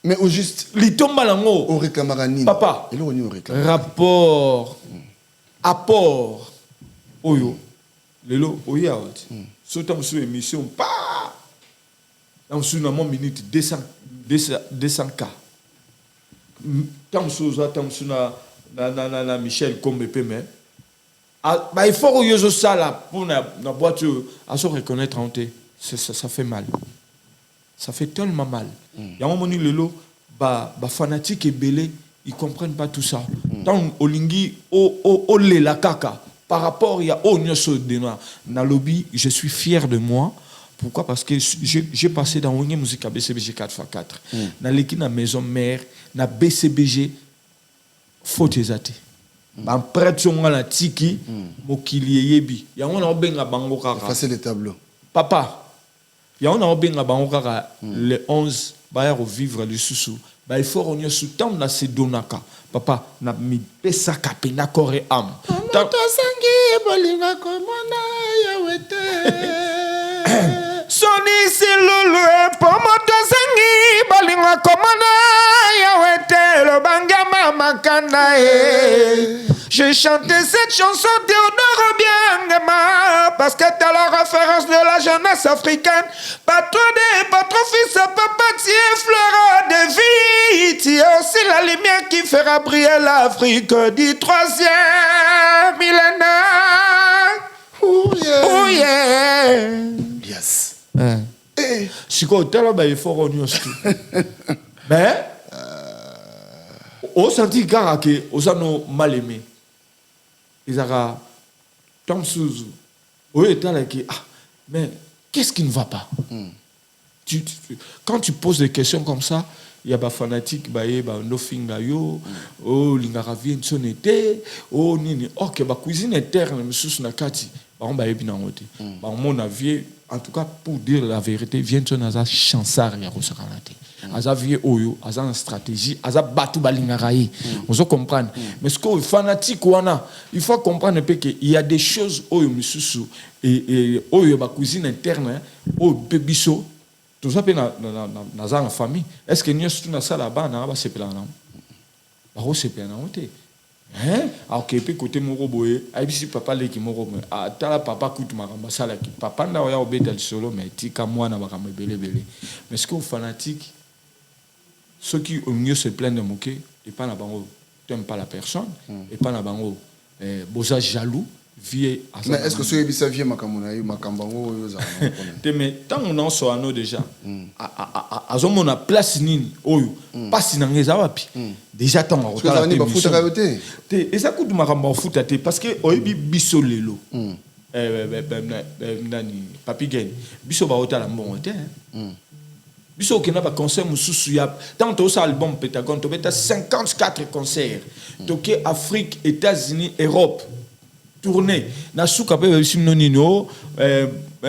mais au juste litomba lango au réclamarani papa rapport apport oyo lelo oya wat so tam sou émission pa tam sou na mon minute 200k tam sou na Michel Kombe peme ba il faut yo ça là pour na boîte à se reconnaître en té ça fait mal, ça fait tellement mal. Ya moment ni lelo ba fanatique et belé ils comprennent pas tout ça tant olingi o le la kaka. Par rapport il y a Onyoso de Noir na lobby, je suis fier de moi. Pourquoi? Parce que j'ai passé dans une musique à BCBG 4x4. Dans l'équipe de la maison mère, na BCBG faute ezate. Ban prêtre on la tiki mokili yebi. Ya on a benga bango kaka. Effacer les tableaux. Papa. Ya on a benga bango kaka le 11 ba revivre le sousou. Ba il faut on sous temps na se donaka. Papa na mi pesa kapena corps am. Moto sangi bolinga komona yawete. Soni silulu pomoto sangi bolinga komona yawete lo bangama makanda e. J'ai chanté cette chanson Théodore Obiangema parce que t'as la référence de la jeunesse africaine. Pas trop fils, papa, tu es fleur de vie. Tu es aussi la lumière qui fera briller l'Afrique du 3e millénaire. Oh yeah. Oh yeah. Yes. Si quoi, t'as là, il faut revenir sur tout. Mais, au senti que aux anneaux mal aimés. Ils ont tant sous Oui, mais qu'est-ce qui ne va pas? Quand tu poses des questions comme ça, il y a des fanatiques, no finga yo, oh lingaravien sonete, oh nini, ok, cuisine interne, mais sous na kati, on va bien en côté. Mon avis, en tout cas pour dire la vérité, vient sur naza chansar ya rosakalate. Aza vie oyo, aza une stratégie, aza batu balingaraye. On se comprend. Mais ce que fanatique wana, il faut comprendre qu'il y a des choses oyo misusu et oyo ba cuisine interne, oyo bebiso. Tout ça peut dans la famille. Est-ce que nous sommes dans la salle là-bas, nous sommes dans la salle là-bas? Alors que puis côté mon robot, si papa qui mon robot, tala papa coûte ma ramba sala qui papa n'a pas obéi dans le solo, mais tika moi n'a pas ramba belé. Mais ce que vous fanatiques, ceux qui au mieux se plaignent de moquer, et pas na bango, t'aimes pas la personne, et pas na bango, bosa jaloux. Mais est-ce que ce qui vient Makambango mais tant on en soit nous déjà à ce moment place nini oyo pas si n'engeza wapi déjà tant on retard la émission et ça coûte Makamba foot parce que oyebi biso lelo nani papi gain biso ba hôtel bon hôtel biso qui n'a pas concert mususu ya tant au album Pentagon to beta 54 concerts toqué Afrique, États-Unis, Europe. Tourner na souka pe simno nino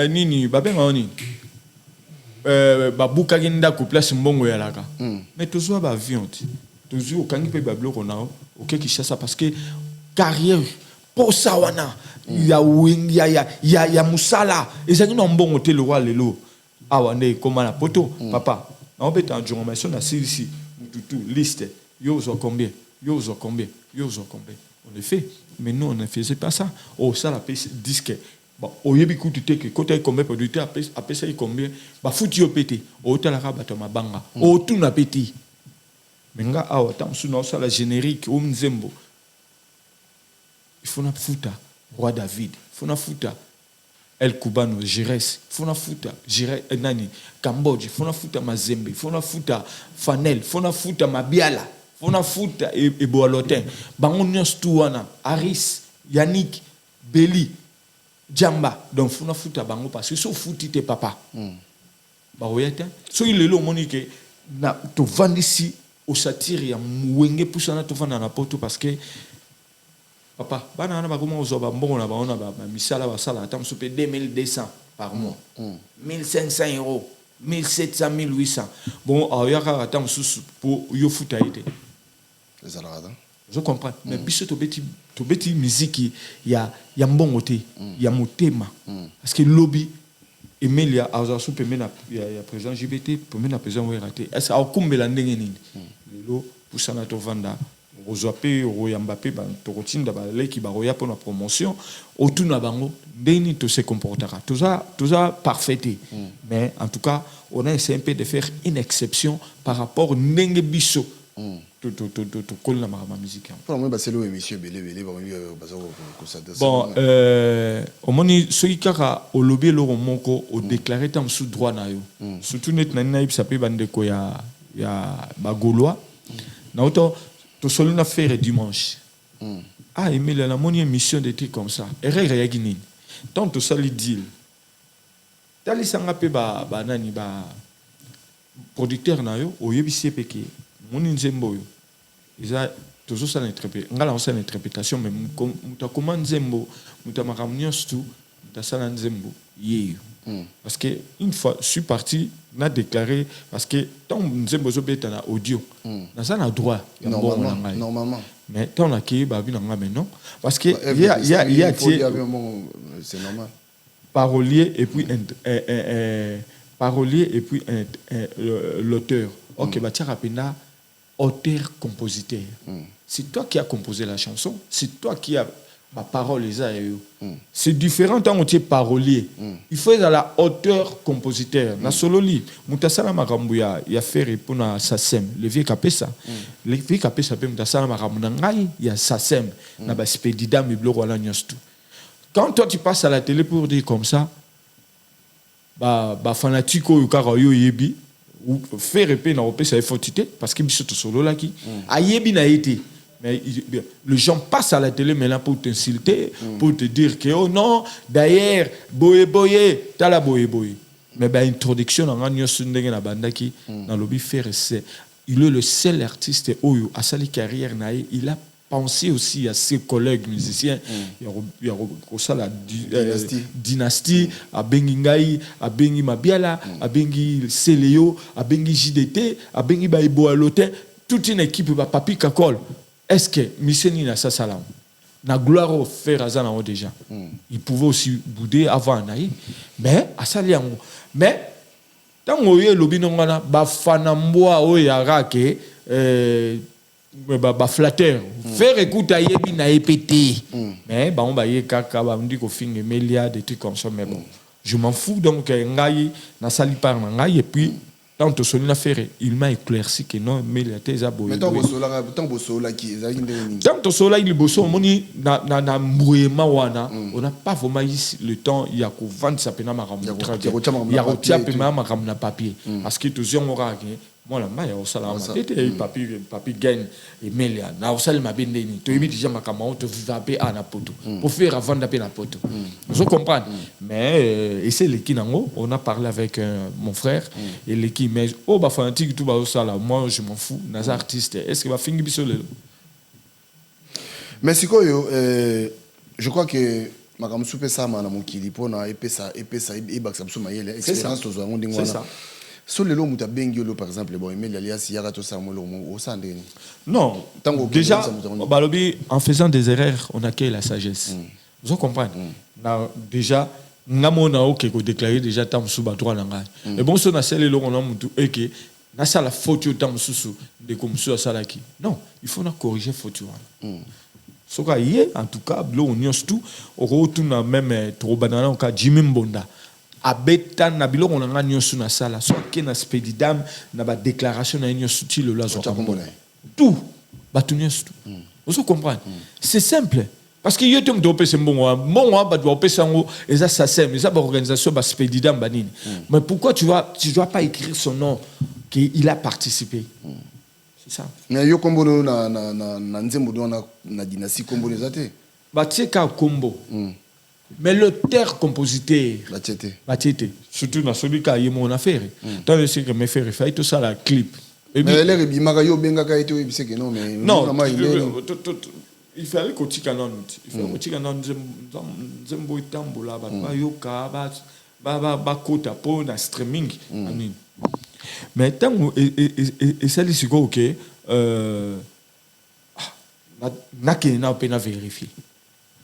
nini babenga oni babuka ginda ko place mbongo ya laka mais toujours ba avion toujours kangi pe ba bloko na OK Kinshasa parce que carrière pour ça wana ya wing ya musala ezangi na mbongo te le roi lelo awande koma na poto papa na obeta information na ici tout liste yo zo combien on le fait. Mais nous, on ne faisait pas ça. Oh, ça, la disque. Bon, au yébi coûte que côté combien produit après ça, combien bah foutu au pété. Au tel arabe à ma banga. Au tout n'a pété. Mais nga ah attends, sous ça la générique au Mzembo. Il faut na fouta roi David. Il faut na fouta El Cubano, Gires. Il faut na fouta Gires nani Cambodge. Il faut na fouta Mazembe. Il faut na fouta Fanel. Il faut na fouta Mabiala. On a foot et Boalotin. Bangon Nyostouana, Aris, Yannick, Belly, Djamba. Donc, on a foot à Bango parce que ce foot, t'es papa. Baroyata. So il est là, Monique, na to vendre ici au satire, il y a mouenge pour ça, to vendre na poto parce que papa, banana ba comment ozoba bon na ba on a ba misala ba sala tam soupe 2200 par mois. 1500 €, 1700, 1800. Bon, alors il y a tam sous pour yo foot a été. Je comprends. Mais biso to beti musique il y a bon côté, il y a motema parce que lobby Emilia aza soupe mena ya président JBT pour mena président raté. Est-ce que akumbela ndenge nini? Lelo pour ça na to vanda ozoape oyambape ba to rotinda ba leki ba roya pour la promotion autour na bango ndeni to se comportera. Tout ça parfait. Mais en tout cas, on a essayé un peu de faire une exception par rapport ndenge biso. Tout colle la musique. Pour moi, c'est l'émission Belé. Bon, au moment ceux qui kaka au lobby loro moko au déclaré tam sous droit na yo. Surtout net na naïb sapé bande ko ya bagolois. Na auto to solo na faire dimanche. Ah, Emile la moni émission de trucs comme ça. Erreur ya gini. Tant to sali deal. Tali sanga pe ba nani ba producteur na yo o yebisi peke. Mon nzembo yo isa toujours ça l'interprétation ngala on ça l'interprétation mais muta comment nzembo muta makamnyos tout muta ça nzembo yeyo parce que une fois je suis parti n'a déclaré parce que tant nzembo zo beta na audio na ça na droit normalement mais tant la ki ba bi na nga mais non parce que il y a c'est normal parolier et puis l'auteur OK bah tiens rapidement auteur-compositeur. C'est toi qui as composé la chanson, c'est toi qui as ma parole les c'est différent quand tu es parolier. Il faut être à la auteur-compositeur. Na solo li, mutasala makambu ya faire pour na sasem, le vieux kapesa. Le vieux kapesa pe mutasala makambu na ngai ya sasem na ba spedida mi bloko la nyostu. Quand toi tu passes à la télé pour dire comme ça, ba fanatico yu kaka yo yebi ou faire épée na opé ça est fortité parce que biso to solo là qui a yebi na été Mais les gens passent à la télé maintenant pour t'insulter, pour te dire que, oh non, d'ailleurs, boye, t'as la boye. Mais ben, introduction, dans la bande qui, dans le faire, il est le seul artiste, Oyo, à sa carrière, il a pensé aussi à ses collègues musiciens. Il y a la dynastie, à Bengi Ngai, à Bengi Mabiala, à Bengi Seleo, à Bengi JDT, à Bengi Baibo Alotin, toute une équipe, Papi Kakol. Est-ce que Misseni n'a ça salam? Na gloire au faire Azana déjà. Il pouvait aussi bouder avant naï. Mais à ça mais tant que le lobby n'ongana ba fanamboa o yara ke ba flatteur. Faire écouter yebi na épété. Mais ba on ba ye kaka ba mdi ko finge melia des trucs comme ça mais bon. Je m'en fous donc ngai na sali par ngai et puis tant que Sony n'a fait, il m'a éclairci que non, mais il a été aboyé. Mais tant que Sola qui est tant que Sola il est bosso, moni na mbouema wana, on n'a pas vraiment eu le temps. Il y a qu'au vendre ça pena maram. Il y a rotia pena maram na papier. Parce que tous on aura que moi là, mais au salam, c'était papier gain et melia. Na au salam ma bendeni. Tu évites déjà ma camarade te vaper à na poto. Pour faire avant d'aller na poto. Vous comprenez? Mais et c'est l'équipe nango. On a parlé avec mon frère et l'équipe. Mais oh bah fanatique tout bah au salam. Moi je m'en fous. Nas artiste. Est-ce que va finir biso le? Mais c'est quoi yo? Je crois que ma soupe ça ma na mon kili pour na epesa et baksa biso maïle expérience tous on dit c'est ça. Sur le lot où tu as Bengiolo par exemple, bon, mais alias Yarato Samolo au Sandé. Non, déjà, en faisant des erreurs, on accueille la sagesse. Vous comprenez? Déjà, nous avons déclaré déjà tam sous battoir langage. Et bon, si on a celle là, on a mutu et que na ça la faute au tam sous de comme ça ça là qui. Non, il faut corriger faute. Ce qu'on a en tout cas, là on y est tout. On retourne même trop banana au cas Jimmy Mbonda. Abeta na bilo on a nyosu na sala so ke na spedidam na ba déclaration na nyosu ti le lazo tout ba tout nyosu vous comprenez c'est simple parce que yotem do pese mbongo ba do pese ngo eza sasem eza ba organisation ba spedidam banini mais pourquoi tu dois pas écrire son nom qu'il a participé c'est ça mais yo kombo na nzembo do na dynastie kombo les até ba tseka kombo mais l'auteur compositeur Batiete surtout dans celui qui a eu mon affaire tant que c'est que me faire fait tout ça la clip mais l'air est bien yo benga ka été c'est que non mais non il fallait que tu canon il fallait que tu canon zembo itambola ba yo ka ba kota pour na streaming mais tant et ça dit quoi OK na que na peine à vérifier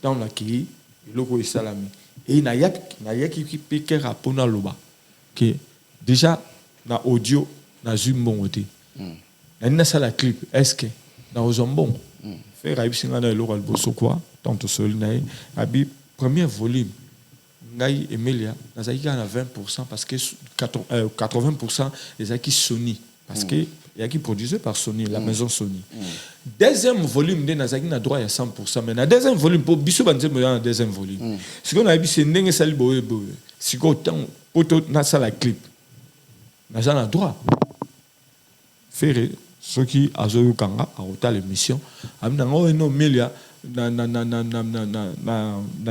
dans la qui loko salami et na yaki qui peke rapona loba que déjà na audio na zoom bon côté na ça la clip est-ce que na ozombo faire aibi singa na local bosso quoi tant seul na abi premier volume ngai Emilia na zaika na 20% parce que 80% les acquis Sony parce que il y a qui produisé par Sony la maison Sony. Deuxième volume de Nazaki na droit à 100% mais na deuxième volume pour biso banze mo na deuxième volume. Si on a vu c'est ndenge sali boye si ko tant poto na ça la clip. Na ça na droit. Faire ce qui azoyo kanga a rota l'émission amna ngo no melia na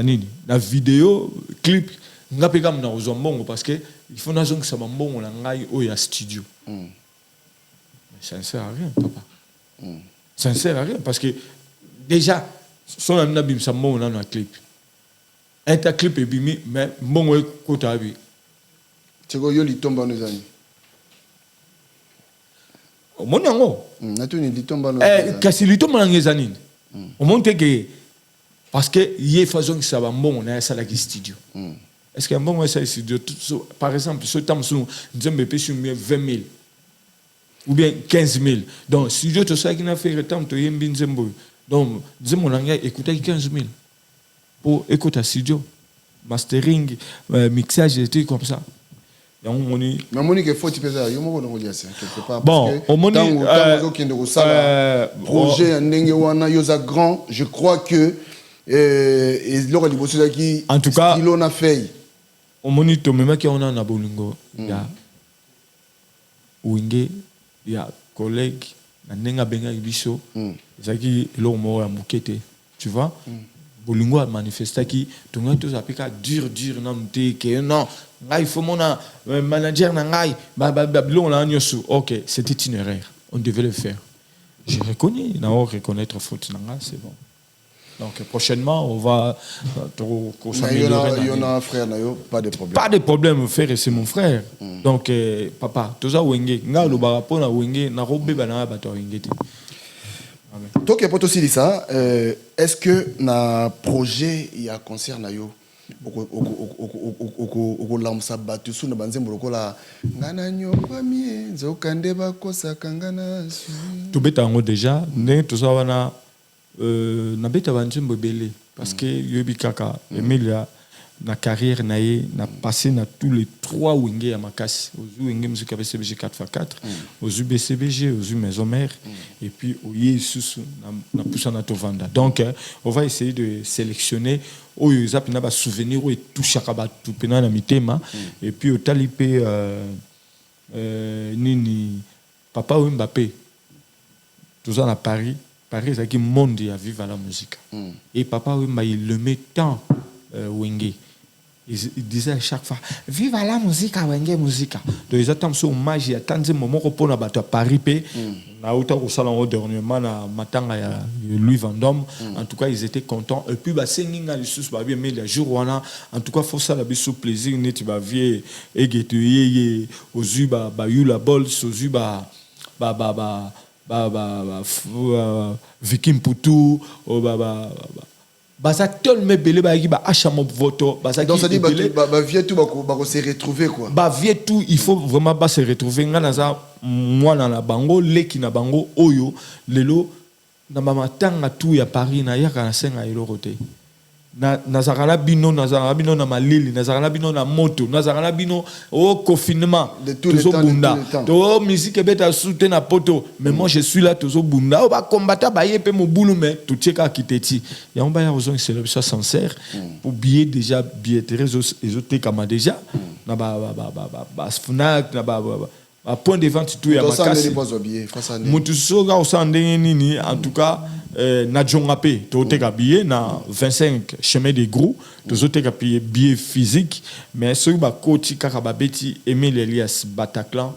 nini na vidéo clip ngape kam na ozombongo parce que il faut na zonga ça mbongo na ngai o ya studio. Ça ne sert à rien, papa. Ça ne sert à rien parce que déjà, son ami bim sa mon dans un clip. Un clip est bimi, mais bon ouais côté abi. Tu vois yo li tomba nos amis. Au monde ngo. Na tu ni li tomba nos. Kasi li tomba nos amis. Au monde que parce que y façon que ça va bon na ça la studio. Est-ce qu'un bon ça studio par exemple ce temps sous nzembe pe sur 20 000 ou bien 15 000. Donc, si je te sais qu'il n'a fait autant de yembi nzembo, donc nzembo nanga écouter 15 000 pour écouter studio, mastering, mixage et tout comme ça. Mais Monique faut tu faire yo moko ndongo liasi quelque part bon au moni projet ndenge wana yoza grand je crois que et lors du bosso qui en tout cas il en a fait au moni to même qui on a na bolingo ya Wingé, il y a collègue na nenga benga biso zaki lo mo ya mukete tu vois bolingo a manifesté qui tonga tous apika dur na mté que non ngai faut mona manager na ngai bilon la nyosu. OK, c'était une erreur, on devait le faire. J'ai reconnu, reconnaître faute nanga, c'est bon. Donc prochainement on va il y en a un frère nayo, pas de problème. Pas de problème, frère, c'est mon frère. Donc papa toza wenge nga lo barapo na wenge na robe bana bato wenge te. Donc pour aussi ça, est-ce que na projet il y a concert nayo au lamsa batu suna banzembo lokola ngana nyokwa mie nzokande bakosa kangana to beta ngo déjà ne to ça wana na beta banzembo belé parce que yobi kaka Emilia na carrière naé na passé na tous les 3 wenge ya makasi ozu wenge musique BCBG 4x4 ozu BCBG ozu maison mère et puis oye susu na poussa na tovanda. Donc on va essayer de sélectionner oyo zapina ba souvenir ou touchaka ba tout pena na mitema et puis au talipé nini papa Mbappé tout ça na Paris c'est qui monde à vivre à la musique et papa Wemba il le met tant wenge. Il disait à chaque fois vive à la musique à wenge musique. Donc ils attendent ce hommage à tant de moments qu'on peut à Paris pe na autant au salon dernièrement na matanga ya Louis Vendôme. En tout cas ils étaient contents et puis ba singing à l'issue ba bien mais le jour wana en tout cas faut ça la biso plaisir net ba vie egetuye ozuba ba yula bol sozuba ba Vikim Poutou baza tellement belé ba ki ba achamo voto baza donc ça dit ba vie tout ba se retrouver quoi ba vie tout il faut vraiment ba se retrouver ngana za mwana na bango leki na bango oyo lelo na mamatanga tout ya Paris na yaka na senga ilo roté na zakala bino na malili na zakala bino na moto na zakala bino au confinement toujours bunda to musique beta soute na poto mais moi je suis là toujours bunda o ba combattre ba yepe mo boulou mais tout tcheka kiteti ya on ba ya raison c'est ça sincère pour billet déjà billetterie ezote kama déjà na ba Fnac na ba point de vente tout ya makasi mutu soga osandenge nini en tout cas na Djongapé toteka billet na 25 chemin des gros toteka billet physique mais ceux ba koti kaka ba beti Emile Elias Bataclan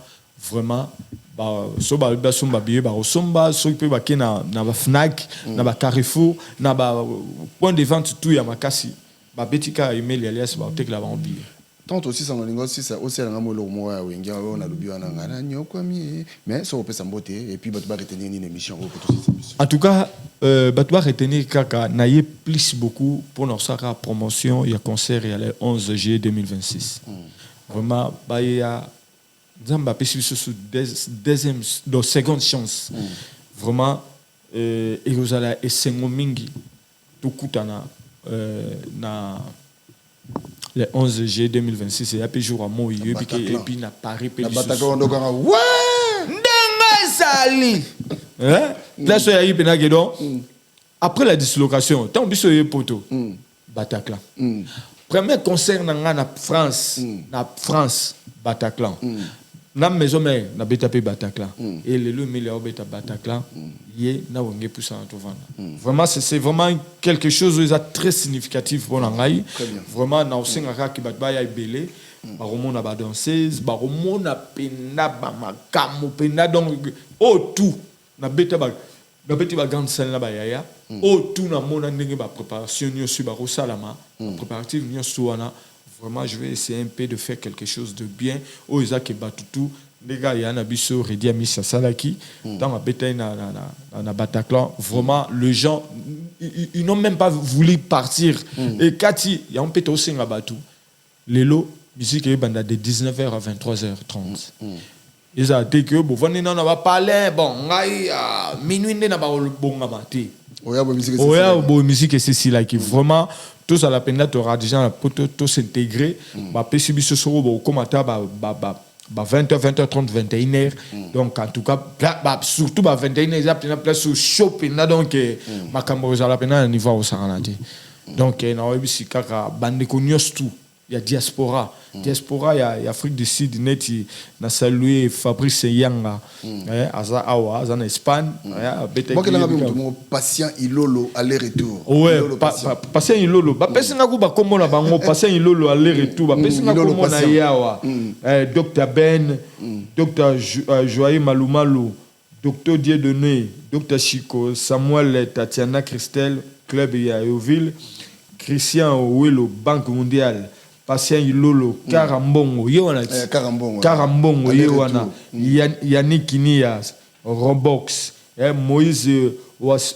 vraiment ba so ba somba billet ba somba so pe ba kena na ba Fnac na ba Carrefour na ba point de vente tout ya makasi ba beti ka Emile Elias ba toteka ba billet. Tant aussi ça on aussi ça aussi la ngamo lo mo ya wengi on a lobi wana ngana nyokwa mi mais ça on peut s'emboter et puis batba retenir une émission en tout cas batba retenir kaka naie plus beaucoup pour notre sara promotion il y a concert il y a le 11 juillet 2026 vraiment ba ya nzamba pesi sur deuxième donc seconde chance vraiment et vous allez esengo mingi tout kutana na le 11 juillet 2026 et puis jour à moi et puis na Paris pe ouais ndenga sali hein là so ya ipena gedo après la dislocation tant biso ye poto Bataclan premier concert na France Bataclan na maison mère na betape Bataclan et le milliard beta Bataclan yé na wenge poussa en tovanda vraiment c'est vraiment quelque chose de très significatif pour ngai vraiment na osenga ki batba ya belé ba romona ba danseuse ba romona pena ba makamo pena donc oh tout na beta ba beti ba grande scène là ba yaya oh tout na mona ndenge ba préparation nyosu ba rosalama préparatif nyosu wana. Vraiment, je vais essayer un peu de faire quelque chose de bien. Oh, Isaac et Batutu, les gars, il y a un abisso, Redia Missa Salaki, dans ma bataille na Bataclan. Vraiment, les gens, ils n'ont même pas voulu partir. Et Cathy, il y a un peu aussi à Batou. Les lots, musique est banda de 19h à 23h30. Ils ont dit que, bon, venez, on va parler, bon, minuit, on va bon maté. Oh, musique et c'est là qui vraiment. Tous à la peine d'aura déjà pour s'intégrer bah PCB ce soir comme à 20h 20h30 21h donc en tout cas surtout 21h il y a plein place au shopping donc ma caméra à la peine à niveau au Saranati donc na webisi kaka bande konyos tout il y a diaspora. Diaspora, il y a Afrique du Sud, neti na salué Fabrice Yanga, aza awa, aza en Espagne. Moi, que mon patient Ilolo aller-retour. Ouais, patient Ilolo. Ba pesi na kuba kombo na bango patient Ilolo aller-retour. Ba pesi na kombo na yawa. Dr Ben, Dr Joaï Malumalu, Dr Dieudonné, Dr Chico, Samuel Tatiana Christelle, Club Yaoville, Christian Ouelo, Banque Mondiale. Patient Ilolo, Karambongo, Karambongo, Yannick Kinias, Robox, Moïse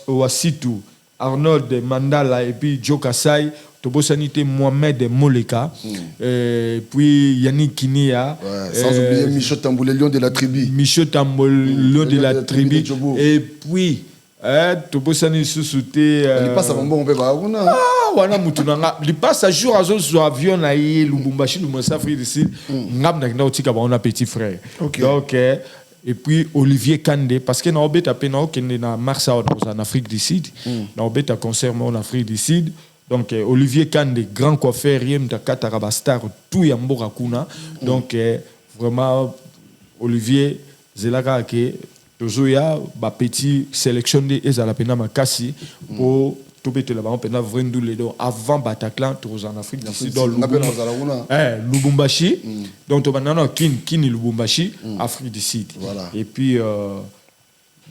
Wassitou, Arnold Mandala et puis Joe Kassai, Tobosanité Mohamed Moleka, puis Yannick Kinia, sans oublier Michaud Tamboulé, lion de la tribu. Michaud Tamboulé, lion de la tribu, et puis Tobosani Sousouté. Il passe à mon bon bébé. Wana mutunanga li passe à jour azo sur avion na yi Lubumbashi Afrique du Sud ngam na otika ba on a petit frère. Donc et puis Olivier Kandé parce que na obeta pena okende na Marsa en Afrique du Sud na obeta concert en Afrique du Sud. Donc Olivier Kandé grand coiffeur yem da Kataraba star tout ya mboka kuna. Donc vraiment Olivier zelaka ke tozoya ba petit sélectionné ezala pena makasi pour avant Bataclan, tu en Afrique du Sud, Lubumbashi, donc Kini Lubumbashi, Afrique du Sud. Et puis,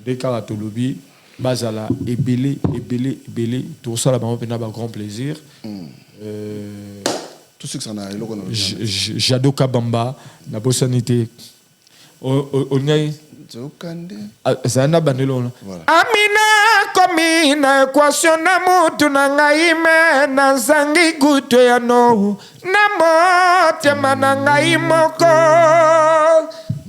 dès qu'à la Tolobi, Bazala, Ebele, tout ça là-bas, on a un grand plaisir. Tout ce que ça a, Jado Kabamba, la Bossanité. Zana Banelona. Amina komi na equation na mutu na ngai me na zangi guto ya no na motema na ngai moko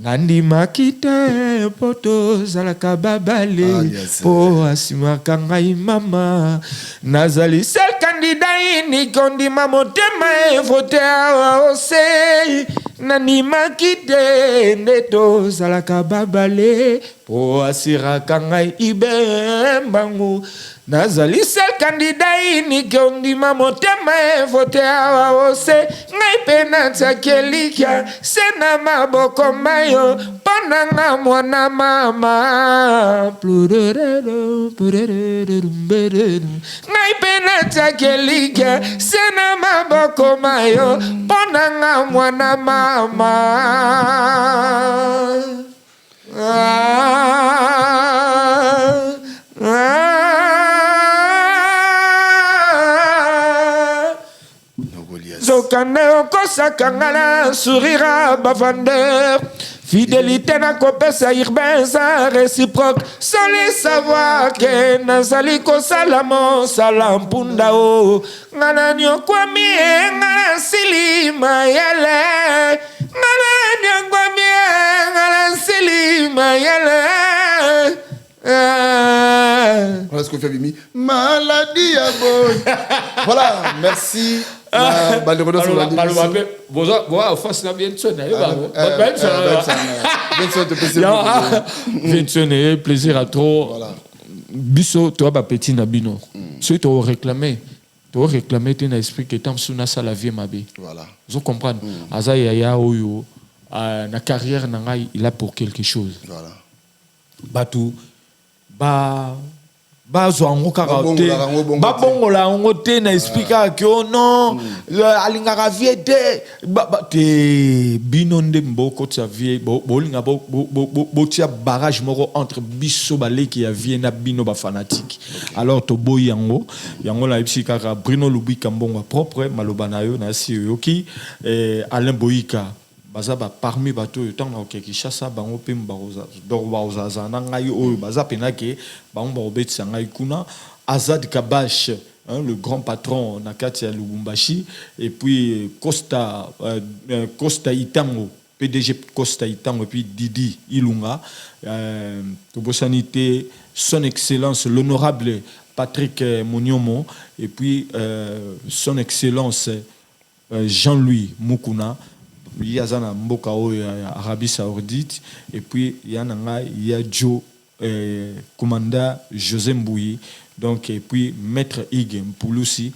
nandima kite poto zalaka babale po asimaka ngai mama nazali sel candidat ini kondima motema e vote awa ose nandima kite neto zalaka babale po asiraka ngai ibembangu nazali sel candidat ini kondima motema e vote awa ose ngai pe natsakelika sena maboko mayo pananga mwana mama ngai pe natsakelika sena maboko mayo pananga mwana mama Zokane okosaka ngala sourira bavandeur fidélité na kopesa irbenza réciproque sans les savoir que nazali kosala mosala mpunda o ngana nyokwami ngana silima yele ngana nyokwami ngana silima yele. Voilà ce qu'on fait, Bimi. Maladie à boy. Voilà, merci. Plaisir à trop. Biso, toi, petit nabino. Si tu as réclamé, tu as esprit que tant sous ça la vie ma vie. Voilà. Vous comprenez? Azaya ya oyo, na carrière nangai, il a pour quelque chose. Voilà. Batou, bazo ango karaote babongola ango te na expliquer que non alingaka vie te bino nde mboko tia vie bolinga bo tia barrage moko entre biso baleki ya vie na bino ba fanatique alors to boy yango la expliquer Bruno Lubika mbongo propre maloba na yo na si yoki Alain Boyika bazaba parmi bato tant na okeki chassa bango pe mbaroza donc baozaza na ngai oyo baza penake bango baobetisa ngai kuna Azad Kabash le grand patron na kati ya Lubumbashi et puis Costa Itango PDG Costa Itango et puis Didi Ilunga Tobosanité son excellence l'honorable Patrick Monyomo et puis son excellence Jean-Louis Mukuna. Il y a Zana Mboka Arabie Saoudite et puis il y a Joe commandant José Mbouyi donc et puis maître Ig Mpouloussi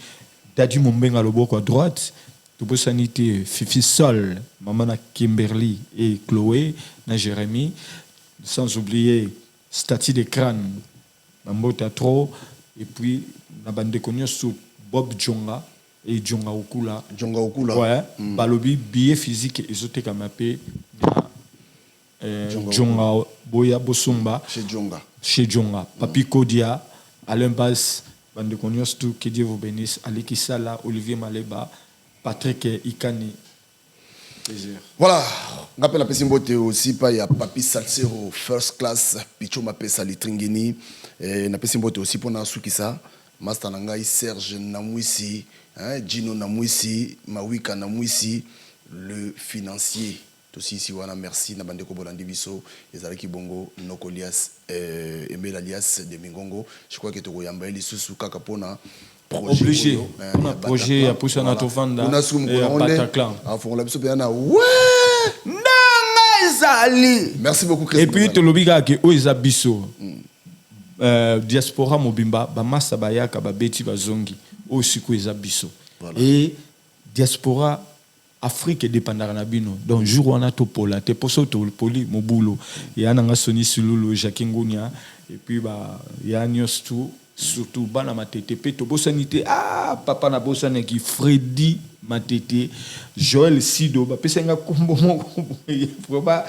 Dadi Mombenga Loboko à droite Tobo Sanité, Fifi Sol, maman na Kimberly et Chloé, na Jérémy, sans oublier Stati de Crâne, Mambo Teatro, et puis na bande connue sous Bob Djonga et Djonga Okula. Djonga Okula. Ouais, balobi billet physique et zote kamapé Djonga Boya Bosomba chez Djonga. Papi Kodia, Alain Bass, bande connue tout, que Dieu vous bénisse, Ali Kisala, Olivier Maleba, Patrick Ikani. Plaisir. Voilà, on rappelle la Pessimbote aussi, il y a Papi Salsero, First Class, Picho Mapé Salitringini, et la Pessimbote aussi pour Nasukisa, Master Nangai, Serge Namouissi, Gino Namouissi, Mawika Namouissi, le financier. Aussi ici, voilà, merci, Nabandeko Bolandiviso, Ezalaki Bongo, Nokolias, Emel Alias de Mingongo. Je crois que tu as Yambaeli Susu Kakapona. Obligé. On a projet à pousser notre vanda. On a soumé Bataclan. Merci beaucoup, Christophe. Et puis, tu l'as dit que Oisa Bisso, diaspora Mobimba, Bamasa Bayaka, Babeti Bazongi, aussi Oisa Bisso. Et diaspora Afrique dépendant Nabino. Donc, jour où on a Topola, te poso Topoli, Mobulo, et Ananga Soni Sululu, Jacques Ngounia, et puis, il y a Nios tout. Surtout bana matete pe to bosanité papa na bosane ki Freddy matete Joël Sido ba pesenga kombo moko ba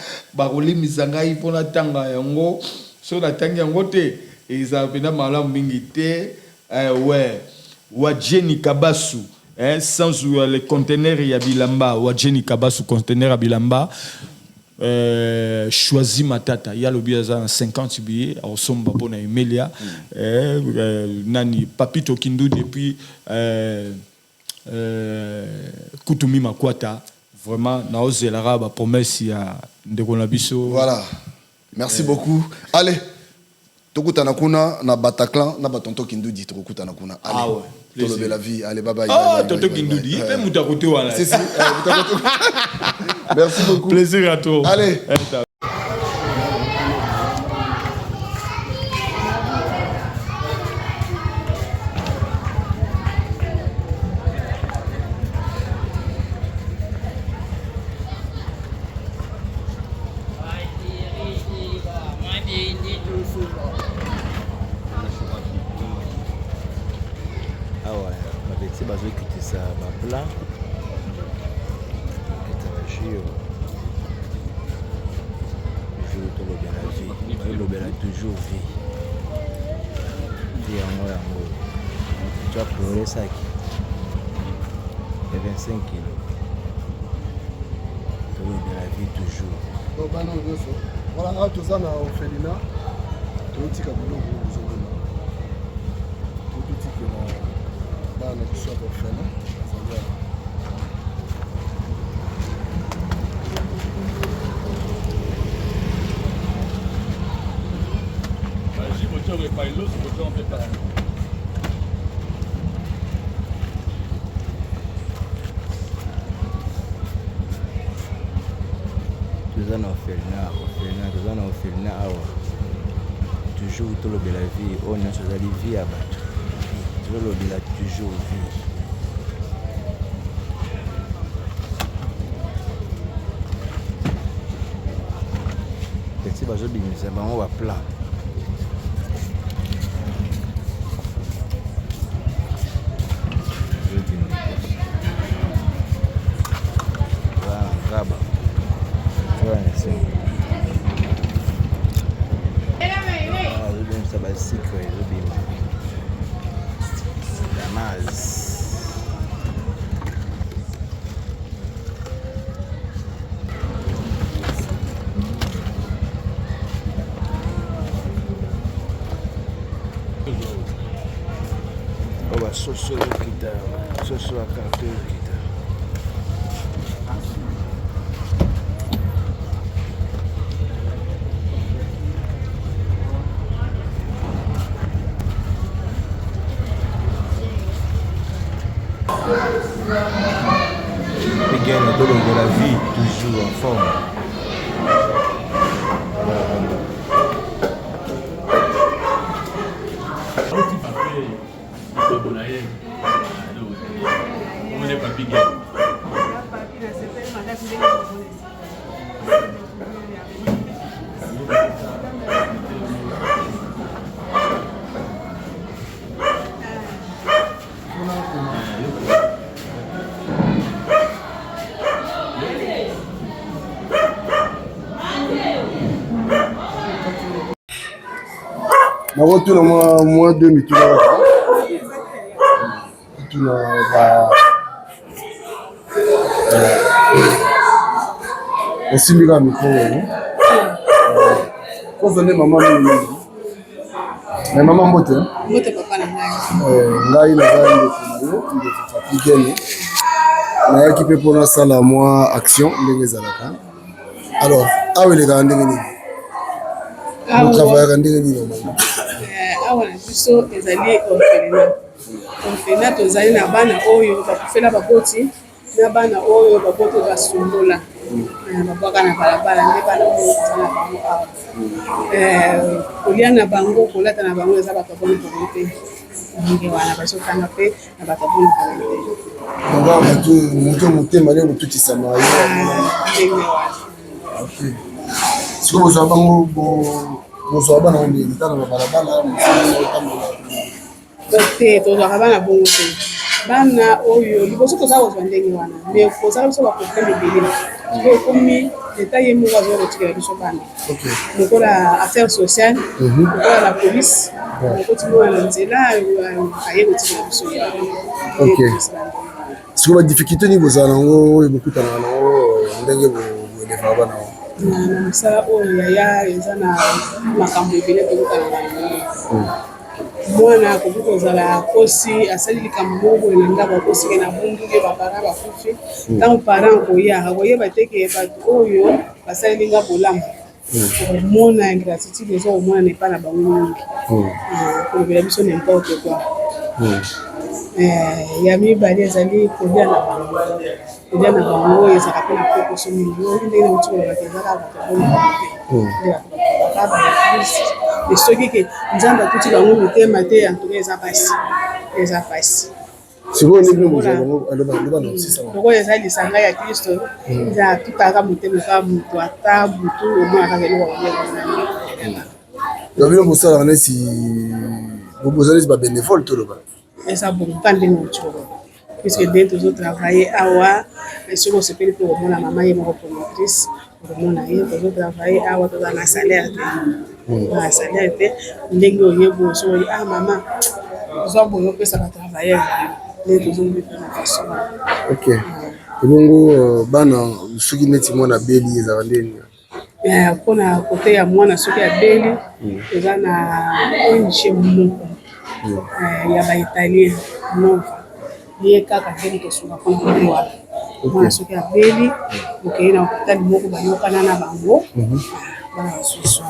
roli mizanga ipona tanga yango so na tanga yango te eza pena malamu mingi te wa Jenny Kabasu sans le conteneur ya bilamba wa Jenny Kabasu conteneur ya bilamba choisi Matata, il y a le billet à 50 billets, au somba pour Emelia, Nani, Papito Kindu depuis Kutumi Makwata, vraiment, naose l'arabe, promesse, il y a Ndekonabiso. Voilà, merci beaucoup. Allez, Tokutanakuna, na Bataclan, na Batonto Kindu dit Tokutanakuna. Allez. Ah ouais. Tolobe la vie, allez, bye bye. Oh, Tonto Kindu dit, il peut m'outarouter, voilà. C'est ça, merci beaucoup. Plaisir à toi. Allez. Toujours vie. Vie en moi, amour. Tu as pleuré ça qui et 25 kilos. Tu de la vie toujours. Donc, voilà, tout ça, on a fait l'ina. Tout le monde a tout petit que là, on a tout ça pour faire. Toujours tout le de la vie, on a sur la vie à battre. Tout le de la toujours vie. Petit bateau c'est on va plat. Soso kita, soso akarte kita. Les gars, le dollar de la vie, toujours en forme. On est pas big. Na retour na moi 2 mituna. Mituna ba osimika mikolo. Kozone mama mimi. Na mama mbote. Mbote papa na ngai. Ngai na ngai ndio Papigene. Na yaki pe pona sala moi action ndenge ezalaka. Alors, awa les gars ndenge nini? Nous travaillons ndenge nini normalement? Awa na biso ezali orphelinat. Orphelinat tozali na bana oyo bakufela baboti na bana oyo baboti basumbola. Babwaka na balabala nde bana oyo tozali na bango awa. Kolia na bango kolata na bango eza bato boni volonté. Ndenge wana bazotanga pe na bato boni volonté. Ngaba bato moto motema leo tutisa mayo. Ndenge wana. OK. Siko bozwa bango bozwa bana on est dans la balabala te tozwaka bana bongo te bana oyo liboso toza kozwa ndenge wana mais kozala biso baproblème ebele oyo ekomi leta ye moko azokotikela biso bana lokola affaire sociale lokola la police okotimona na nzela aye kotikela biso siko badifficulté ni bozala nango oyo bokutana nango ndenge boelevaka bana na mosala oyo yaya eza na makambo ebele tokutana nango mwana akoki kozala kosi asali likambo moko boye na ndako akosike na bunduke bapara bakufi ntango parent koyaka koyeba teke bato oyo basalilinga bolamu komona ingratitude eza komona na epa na bango mingi kolobela biso nimporte quoi ya mibale ezali kolia na bango kolia na bango oyo ezalaka mpe na pokoso mingi oyo ndenge na motikolobaka ezaka bato bona soki ke nzambe akuti bango mitema te antuka eza pasi lokola eza lisanga ya kristo eza tutaka motema kaka moto ata butu omonaka keloko bino bosalaka neti boza neti babénévole toloba eza bonka ndenge otolo puisque nde tozotravaille awa soki osepeli mpe komona mama ye moko promotrice komona ye tozotravaille awa toza na salaire te na salaire te ndenge oyeba osoki mama ozwa boye opesa batravailleur nde tozongi mpe na façon ok ebongo bana soki neti mwana beli ezala ndeni mpona kote ya mwana soki abeli eza na ONG moko ya baitalien nova ye kaka ndenge tosunga mpona kotewa mwana soki abeli okei na hôpital moko bayokana na bango bana basusu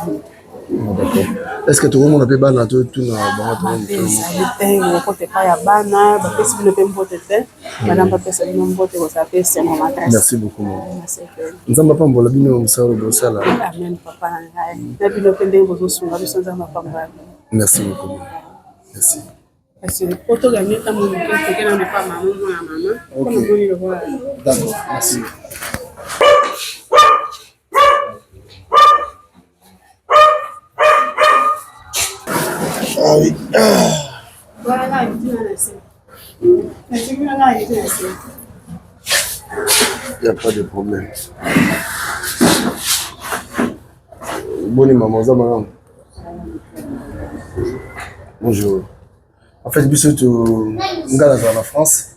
est-ce que tokomona mpe bana totuna bangoezali te okote epai ya bana bapesi bino mpe mbote te bana bapesa bino mbote kozala mpe esengo makasi. Merci beaucoup nzambe apambola bino mosala bosala amen papa na ngai na bino mpe ndenge bozosunga biso nzambe apambola merci beaucoup merci kasi po toganye ntango moke tokena mepa mama mwana mama mpona boni lokola d'accord merci Ah oui. Il n'y a pas de problème. Bonne maman, ça madame. Bonjour. En fait, biso to ngala za la France.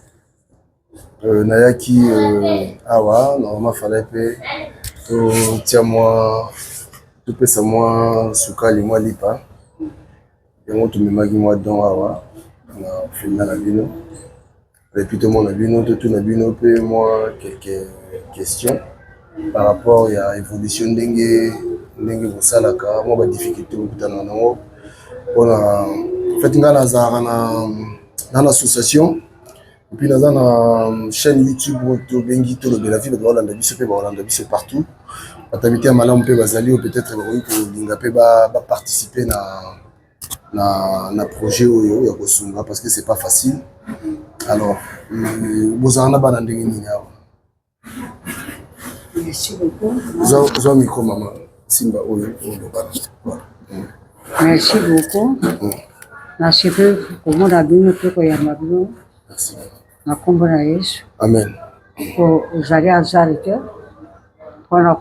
Nayaki awa, normalement fallait pe to tia moi to pesa moi sukali moi lipa. Yango tumemaki mwa don awa na filma na bino et puis tout le monde a bino tout na bino pe moi quelques questions par rapport à évolution ndenge bosalaka moi ba difficulté bokutana nango mpona fait nga nazalaka na association et puis naza na chaîne YouTube tobengi tolobela vie baolanda biso mpe baolanda biso partout batabite ya malamu mpe bazali oyo peut-être bakoki kolinga mpe baparticiper na projet oyo ya kosunga parce que c'est pas facile alors bozala na bana ndenge nini awa zwa micro mama simba oyo olobana merci beaucoup merci mpe komona bino mpe koyamba bino na nkombo na yesu amen ozali azali te mpona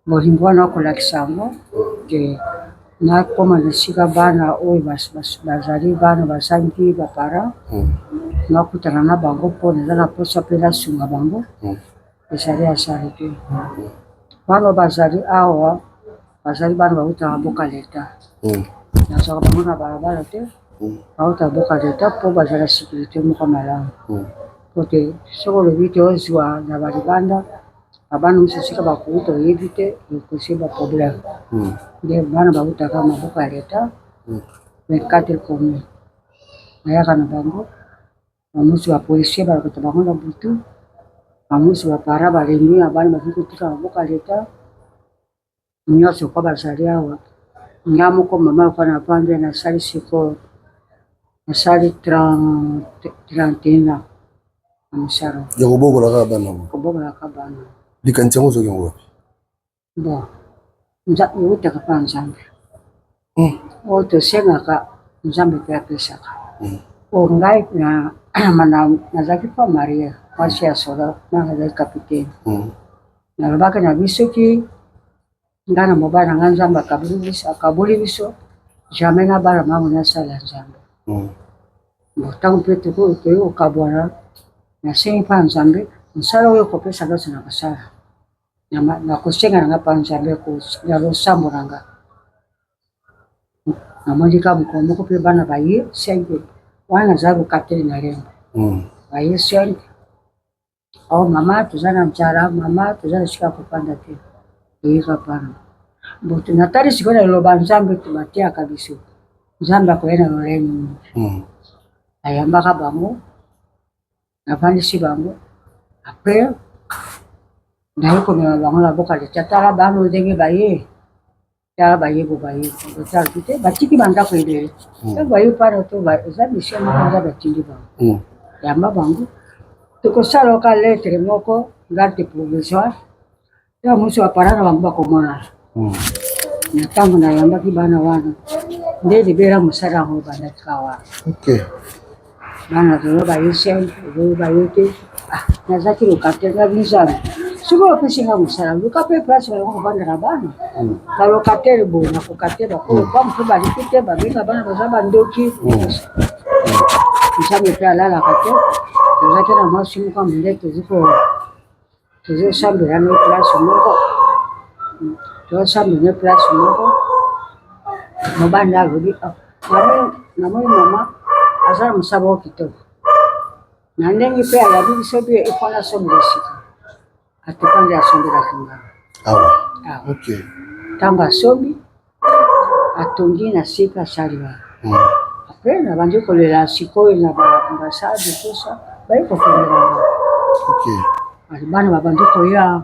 bolingo wana kolakisa yango ke na koma na sika bana oyo bazali bana basangi bapara nakutana na bango mpo naza na posa mpe nasunga bango ezali asali te bana bazali awa bazali bana bautaka boka leta nazwaka bango na balabala te bautaka boka leta mpo bazala sécurité moko malamu po te soki olobi te ozwa na balibanda abana mosusu sika bakuuta oyebi te ekosi baproblème nde bana bautaka maboka ya leta 24 commune nayaka na bango bamosusu bapolisier balakota bango na butu bamosusu bapara balembi na bana bafi kotika maboka ya leta nyonso kwa bazali awa nga moko mama lokwa na pambe nasali sikoyo nasali 31 na mosala ya kobokolaka bana kobokolaka bana likanisi yango ozoki yango wapi bon eutaka mpa nzambe oyo tosengaka nzambe mpe apesaka o ngai nazalaki mpa maria mwasi ya soda na nazali kapitaine nalobaki na bisoki ngai na mobali na ngai nzambe akaboli biso jamais na bana mango nasala nzambe ntango mpe toyi kokabwana nasengi mpa nzambe mosala oyo kopesa nyonso na kosala nakosenga nanga mpa nzambe ya losambo na nga namondika mokolo moko mpe bana baye 5 wana nazali kokateli na lembo baye 5 o mama toza na nzala mama toza na sika kopanda te toyika pana boto natali sikoyo na liloba nzambe tobatiaka biso nzambe akoya na lolemi ayambaka bango navandisi bango apres naye komema bango na boka leta tala bano ndenge baye tala baye bo baye otali te batiki bandako ebele ntango baye pana to eza mission moko nzambe atindi bango yamba bango tokosala oka lettre moko garde provisoire ya mosu bapara na bango bakomona na ntango nayambaki bana wana nde libera mosala yango bandakika wana bana toyo baye 5 oyo baye te nazaki lokate na bizana soki opesinga mosala luka mpe place baloko kovandela bana balokatere bo na kokatela ba motu baliki te babenga bana baza bandoki nzambe mpe alalaka te tozaki na mwasi moko monde tozosambela ne place moko tozosambela ne place moko mobali alobi namoni mama aza na mosaba o kitoko na ndenge mpe alabi biso mpe efona asombela sika atokande asombelaki ngana ntango asombi atongi na sika asali wana apres nabandi kolela sikoyo na baambasade tosa bayi kofongelanga bana babandi koya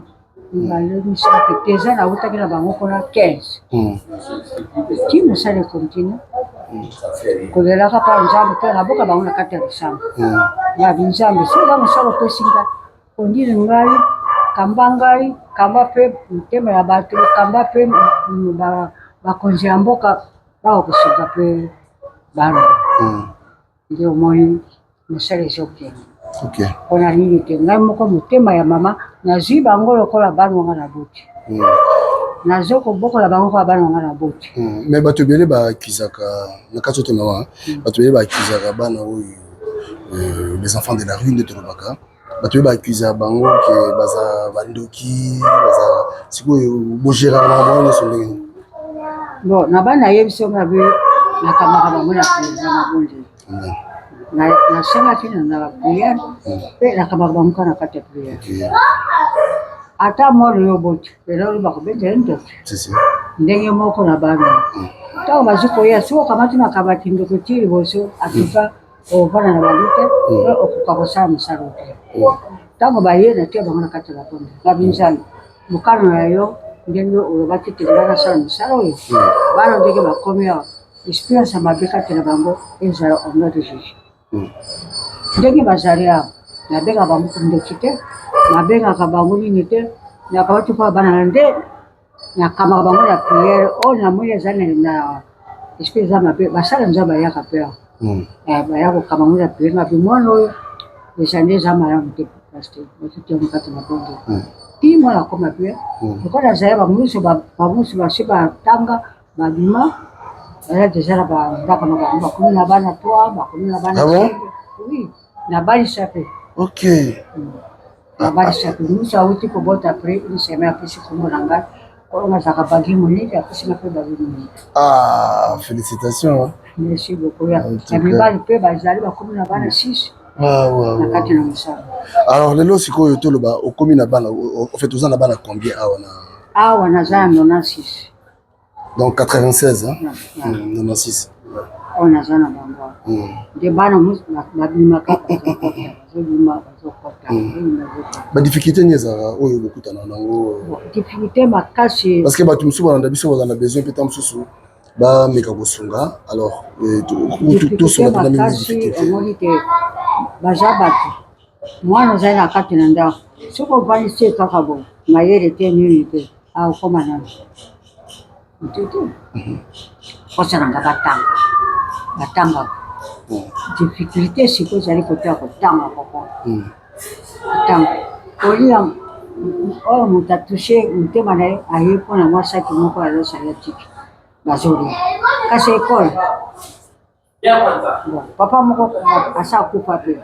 balemisaka te eza nautaki na bango mpona 15 ti mosala ekontinue kolelaka mpa nzambe mpe naboka bango na kati ya lisanga yabi nzambe soza mosala opesi ngai kondile ngai kamba ngai kamba mpe motema ya bato kamba mpe bakonzi ya mboka bakokosoka mpe bana nde omoni mosala ezokende mpona nini te ngai moko motema ya mama nazwi bango lokola bana wanga na boti nazo kobokola bango kwa bana wanga na boti mais bato ebele bakizaka na kati oto mawa bato ebele bakizaka bana oyo les enfants de la rue nde tolobaka bato ebele bakizaka bango ke baza bandoki baza sikoyo bogéraka na bango nyonso ndenge bon na bana yebi so mabe nakamaka bango na président na bonde nasengaki na bapriere mpe nakamaka bango kaka na kati ya priere ata molo yo boti lelo bakobetela ntoto ndenge moko na bana ntango bazwi koya soki okamati makabati ndoko ti liboso atuka ovanda na bango te okoka kosala mosala te ntango baye natia bango na kati ya bakonde babinzami mokano na yo ndenge olobaki te nga nasala mosala oyo bana ndenge bakomi awa expérience ya mabe kati na bango ezala ono de juge ndenge bazali awa nabengaka bango ndoki te nabengaka bango nini te nakabati mpo bana na nde nakamaka bango na priere oyo namoni ezali na esprit eza mabe basala nzambe bayaka mpe awa baya kokama bango na priere mabe mwana oyo eza nde eza malamu te paster bakitiango kati na bongo ti mwana akoma mpe lokola azali bamusu basi batanga babima ela déjà bandako na bango bakomi na bana 3 bakomi na bana 5 oui na balisa pe ok na balisa pe musa uti kobota après une semaine après c'est comme na ngai on a ça bagi monite après c'est na pe bagi monite ah félicitations merci beaucoup ya mibali pe bazali bakomi na bana 6 na kati na mosala alors lelo sikoyo toloba okomi na bana en fait oza na bana combien awa naza na 96 donc 96 hein 96 on a ça na bango de bana babimaka ba difficulté nyeza oyo bokutana nango difficulté makasi parce que bato mosusu balanda biso bazana besoin peut-être mosusu bameka kosunga alors tosonga mpena mingi difficulté omoni te baza bato mwana ozali na kati na ndako soki ovandisi ye kaka bo mayele te nini te akoma nano tete kosalanga batangaka difficulté sikoyo ezali kote ya kotanga koko kotanga kolia oyo moto atushe motema na ye aye mpona mwasaki moko azosala tiki bazolia kasi ekole papa moko asa akufa pe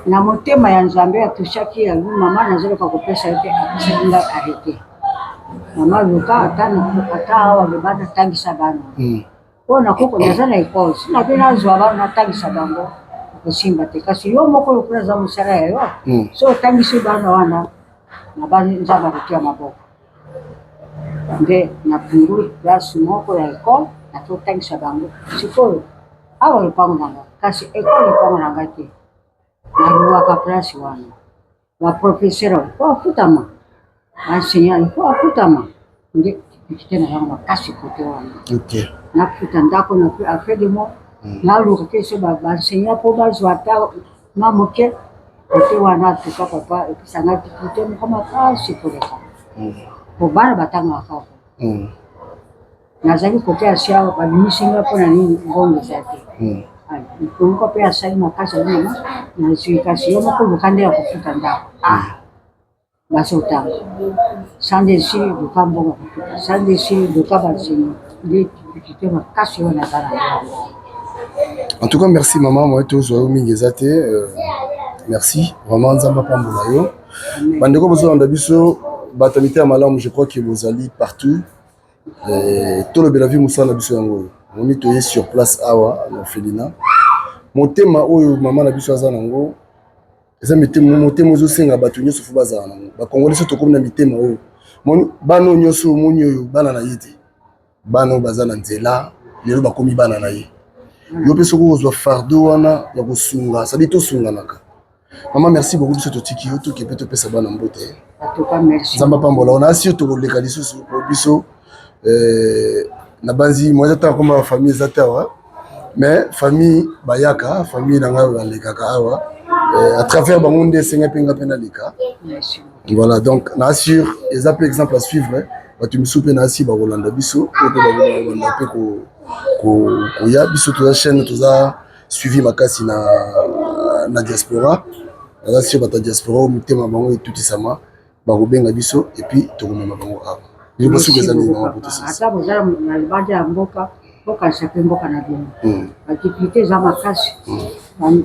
na motema ya nzambe atushaki ya mama nazoloka kopesa ye te apesaki ngai arrete mama luka ata awa bebana tangisa bana oyo nakoko naza na ekole sina mpe nazwa bana natangisa bango kosimba te kasi yo moko lokola aza mosala ya yo so otangisi bana wana na banzambe akotia maboko nde napunguli place moko ya ekole natotangisa bango sikoyo awa lopango nanga kasi ekole lopango nanga te naluwaka place wana baprofesseur po afutama baenseignant po afutama nde difficulté na yango makasi kote wana nafuta ndako na affaire de mo naluka te so baenseignant po bazwa ata ma moke kote wana tuka papa episanga difficulté moko makasi koleka po bana batangaka kaka nazali kote ya sia babimisinga mpona nini ngongo eza te moko mpe asali makasi alina nazwi kasi yo moko luka nde ya kofuta ndako bazotanga sans desir luka mbongo kofuta sans desir luka banseignant nde difficulté makasi oyo nazala en tout cas merci maman moi tozwa yo mingi eza te merci vraiment nzambe apambola yo bandeko bozolanda biso bato mite ya malamu je crois que bozali partout tolobela vi mosala na biso yango oyo moni toye sur place awa na orphelinat motema oyo mama na biso aza nango eza motema ozosenga bato nyonso fo bazala nango bakongoli so tokomi na mitema oyo bana oyo nyonso omoni oyo bana na ye te bana oyo baza na nzela lelo bakomi bana na ye yo mpe soki ozwa fardeau wana ya kosunga sadi tosunganaka mama merci beaucoup biso totiki yo toke mpe topesa bana mbote nzambe apambola ona asi yo tokoleka lisusu po biso na banzi moi eza koma bafamille eza te awa mais famille bayaka famille na ngai balekaka awa à travers bango nde esenga mpe nga mpe naleka voilà donc na assure eza mpe exemple à suivre bato misu mpe na asi bakolanda biso po mpe bakolanda mpe koya biso toza chaîne toza suivi makasi na diaspora naza sur bato ya diaspora oyo mitema bango etutisama bakobenga biso epuis tokomema bango awa ata bozala na libanda ya mboka bokanisa mpe mboka na bino badifficulté eza makasi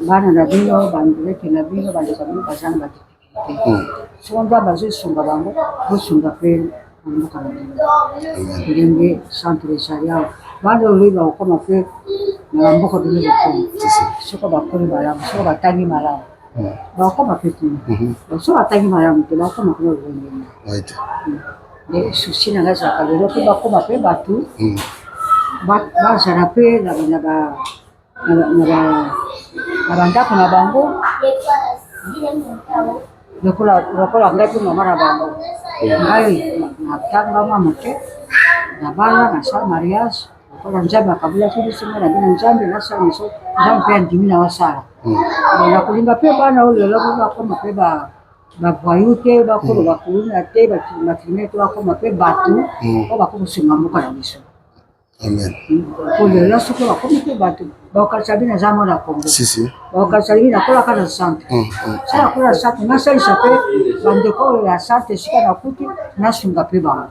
bana na bino bandulete na bino baleka bino baza na badifficulté soki nzambe azosunga bango bosunga mpe na mboka na bino ndenge centre esalia bana oyo bakokoma mpe na bamboka bino bokoma soki bakoli malamu soki batangi malamu bakokoma mpe tino soki batangi malamu te bakokoma kuna lolengeni susi na ngai ezalaka lelo mpe bakoma mpe bato bazala mpe na bandako na bango lokola ngai mpe mama na bango ngai natangama moke na bala nasala mariage lokola nzambe akabulaki biso ngai nabi na nzambe nasala miso nzambe mpe andimi na wasala nakolinga mpe bana oyo lelo bakoma mpe bavoyu te bakolo bakuluna te batrime te bakoma mpe bato oyo bakokosunga mboka na biso po lelo soki bakomi mpe bato bakokalisa bino eza mona kongo bakokalisa bino nakolaka na centre sa nakola na centre nasalisa mpe bandeko oyo ya centre esika nakuti nasunga mpe bango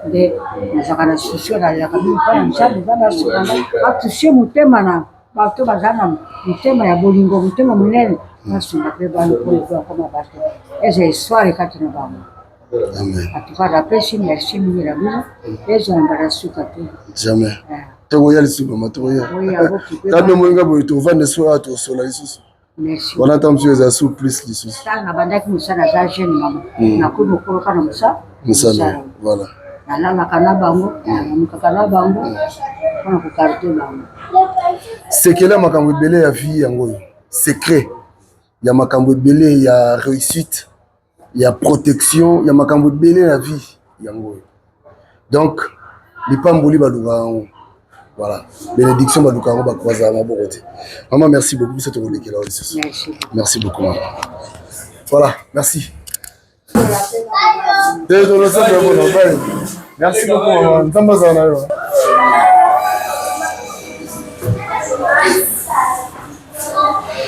nde nazalaka na susi nalelaka mingi mpona nzambe nzambe asukanga batushe motema na bato baza na motema ya bolingo motema monene nasunga mpe bana mpo akoma bato eza histoire kati na bango atuka napesi merci mingi na bino ezwamba na suka te jamais tokoya lisusu mama tokoya tabe moyinga boye tovanda so awa tosola lisusu wana ta mosusu eza su plus lisusu tala na bandaki mosala aza jeune mama nakomi okoloka na mosala voilà nalalaka na bango namukaka na bango mpona kokarte bango sekele ya makambo ebele ya vie yango oyo secret ya makambo ebele ya réussite ya protection ya makambo ebele na vie yango oyo donc lipamboli baluka yango voilà bénédiction baluka yango bakozala maboko te maman merci beaucoup biso tokolekela lisusu merci beaucoup maman voilà merci merci beaucoup maman nzambe azala na yo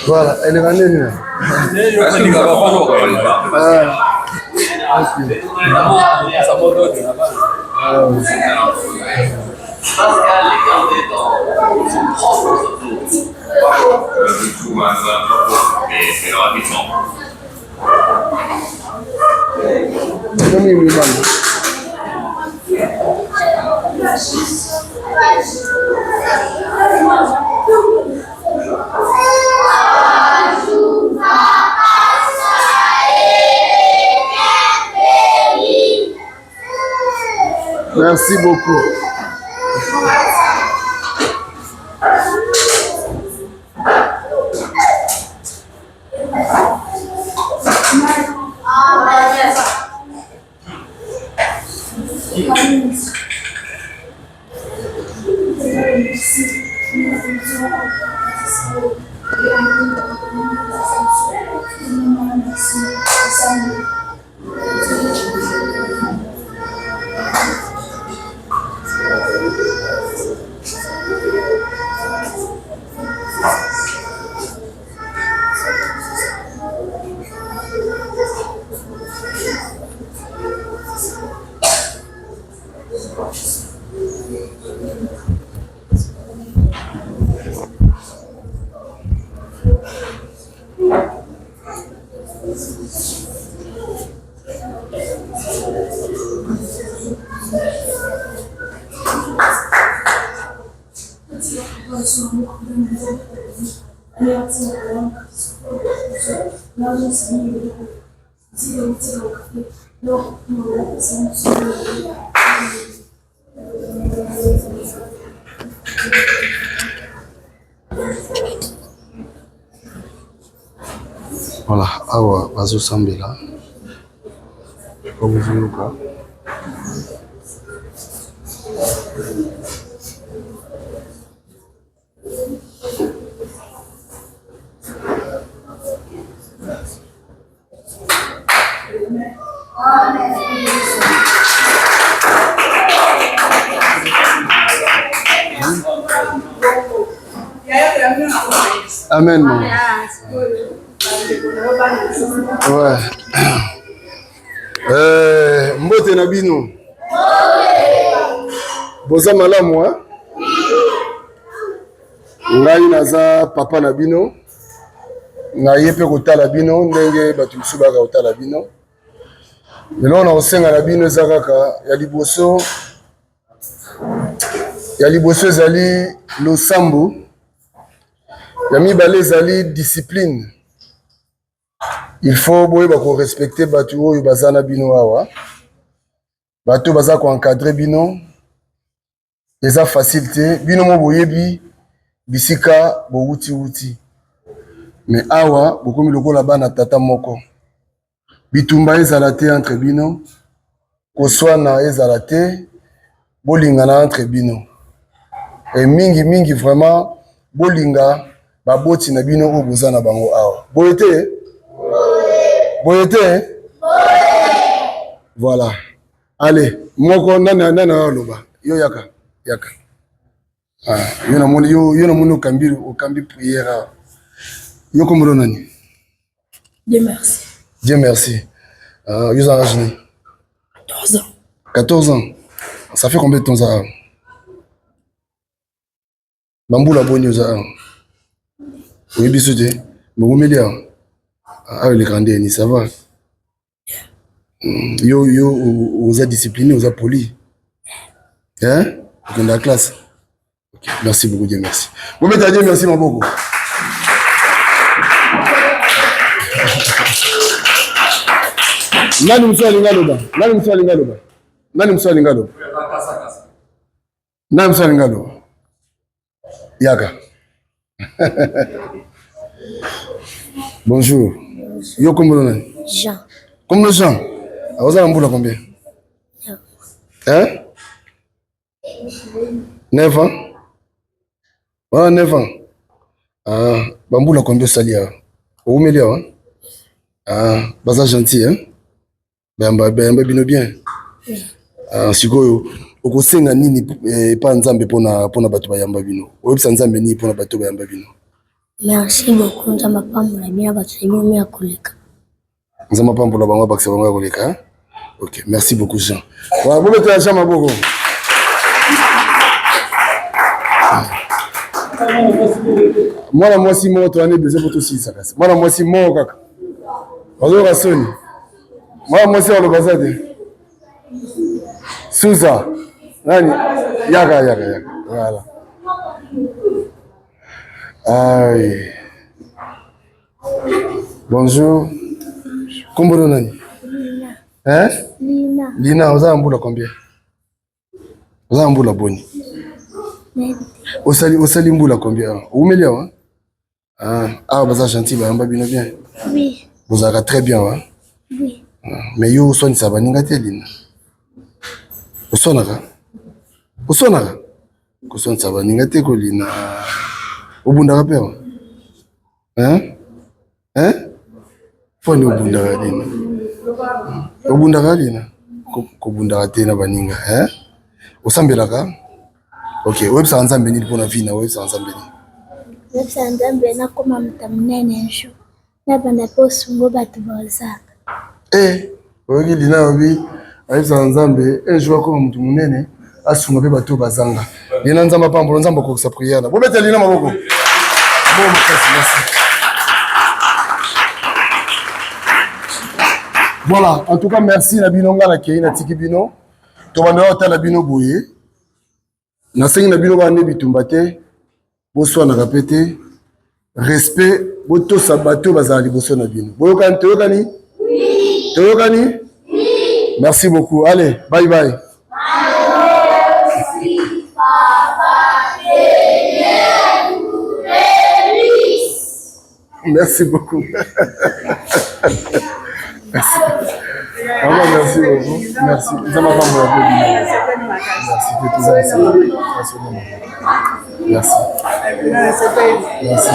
voilà elenga nini Merci beaucoup. Voilà, awa bazosambela obuzuka Amen, maman. Ouais. Mbote na bino. Boza malamu hein? Ngai naza papa na bino. Ngai pe kotala bino ndenge batu misusu baka kotala bino. Lelo na osenga na bino eza kaka ya liboso. Ya liboso ezali losambo. Ya mibale ezali discipline. Il faut boyeba ko respecter batu oyo bazana bino awa. Batu baza ko encadrer bino. Eza facilité bino mo boyebi bisika bo wuti. Mais awa bokomi lokola bana tata moko. Bitumba ezala te entre bino. Koswana ezala te. Bolingana entre bino. Et mingi vraiment bolinga baboti na bino oyo bozana bango awa. Boyete Boyete? Voilà. Allez, moko nana loba. Yo yaka. Ah, yo na moni okambi prière. Yo komoro nani? Dieu merci. Dieu merci. Yo za âge ni? 14 ans. 14 ans. Ça fait combien de temps ça? Bamboula boni oza. Oui, bisouté. Bon, Mélia. Ah, les grands ni ça va. Yo, oza discipliné, oza poli. Hein? Dans la classe. Okay. Merci beaucoup, Dieu merci. Vous mettez à Dieu merci, mon beaucoup. Nani mswa lingaloba. Nani mswa lingaloba. Nani mswa lingaloba. Nani mswa lingaloba. Yaka. Bonjour. Yo comment on est? Jean. Comment Jean? Ah, vous avez un boulot combien? Hein? 9 ans? Ah, 9 ans. Ah, bamboula combien salia? Au milieu, hein? Ah, baza gentil, hein? Bamba bino bien. Ah, sikoyo. Okosenga nini pa nzambe pona bato bayamba bino. Oyebisa nzambe nini pona bato bayamba bino. Merci beaucoup nzamba pambola bino bato bino ya koleka. Nzamba pambola bango bakse bango ya koleka, hein? OK, merci beaucoup Jean. Wa bo beto ya Jean maboko. Mwana mwasi moto ane beze poto sisa kasi. Mwana mwasi mo kaka. Ozo rasoni. Mwana mwasi wa lobazade. Suza. Nani? Yaka. Voilà. Aïe. Bonjour. Kombono nani? Lina. Hein? Lina. Lina, oza mbula combien? Oza mbula boni. Osali mbula combien? Oumelia, hein? Ah, baza gentil, bayamba bino bien. Oui. Vous avez très bien, hein? Oui. Mais yo soigne ça va ninga te Lina. Osonaka. Ko soigne ça va ninga te ko Lina. Obundaka pe. Hein? Foni obundaka Lina. Obundaka Lina. Ko bundaka te na baninga, hein? Osambelaka? OK, websa nzambe ni pona vina, websa nzambe ni. Websa nzambe na koma mtamunene nsho. Na banda posungo batu bozaka. Oyoki Lina obi websa nzambe ejwa koma mtu munene asunga pe batu bazanga. Lina nzamba pambola nzamba ko sa prière. Bo bete Lina maboko. Bon merci. Voilà, en tout cas merci na bino ngala ke na tiki bino. To banda otala bino boye. Na sengi na bino ba ne bitumba te. Bonsoir na répéter. Respect boto sabato bazali boso na bino. Boyokani toyokani? Oui. Toyokani? Oui. Merci beaucoup. Allez, bye bye. Merci papa. Merci beaucoup. Merci. Merci beaucoup. Merci. Ça m'a pas merci. Merci. Merci.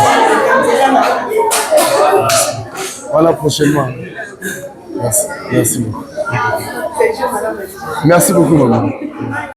Voilà prochainement. Merci. Merci beaucoup. Merci beaucoup, maman.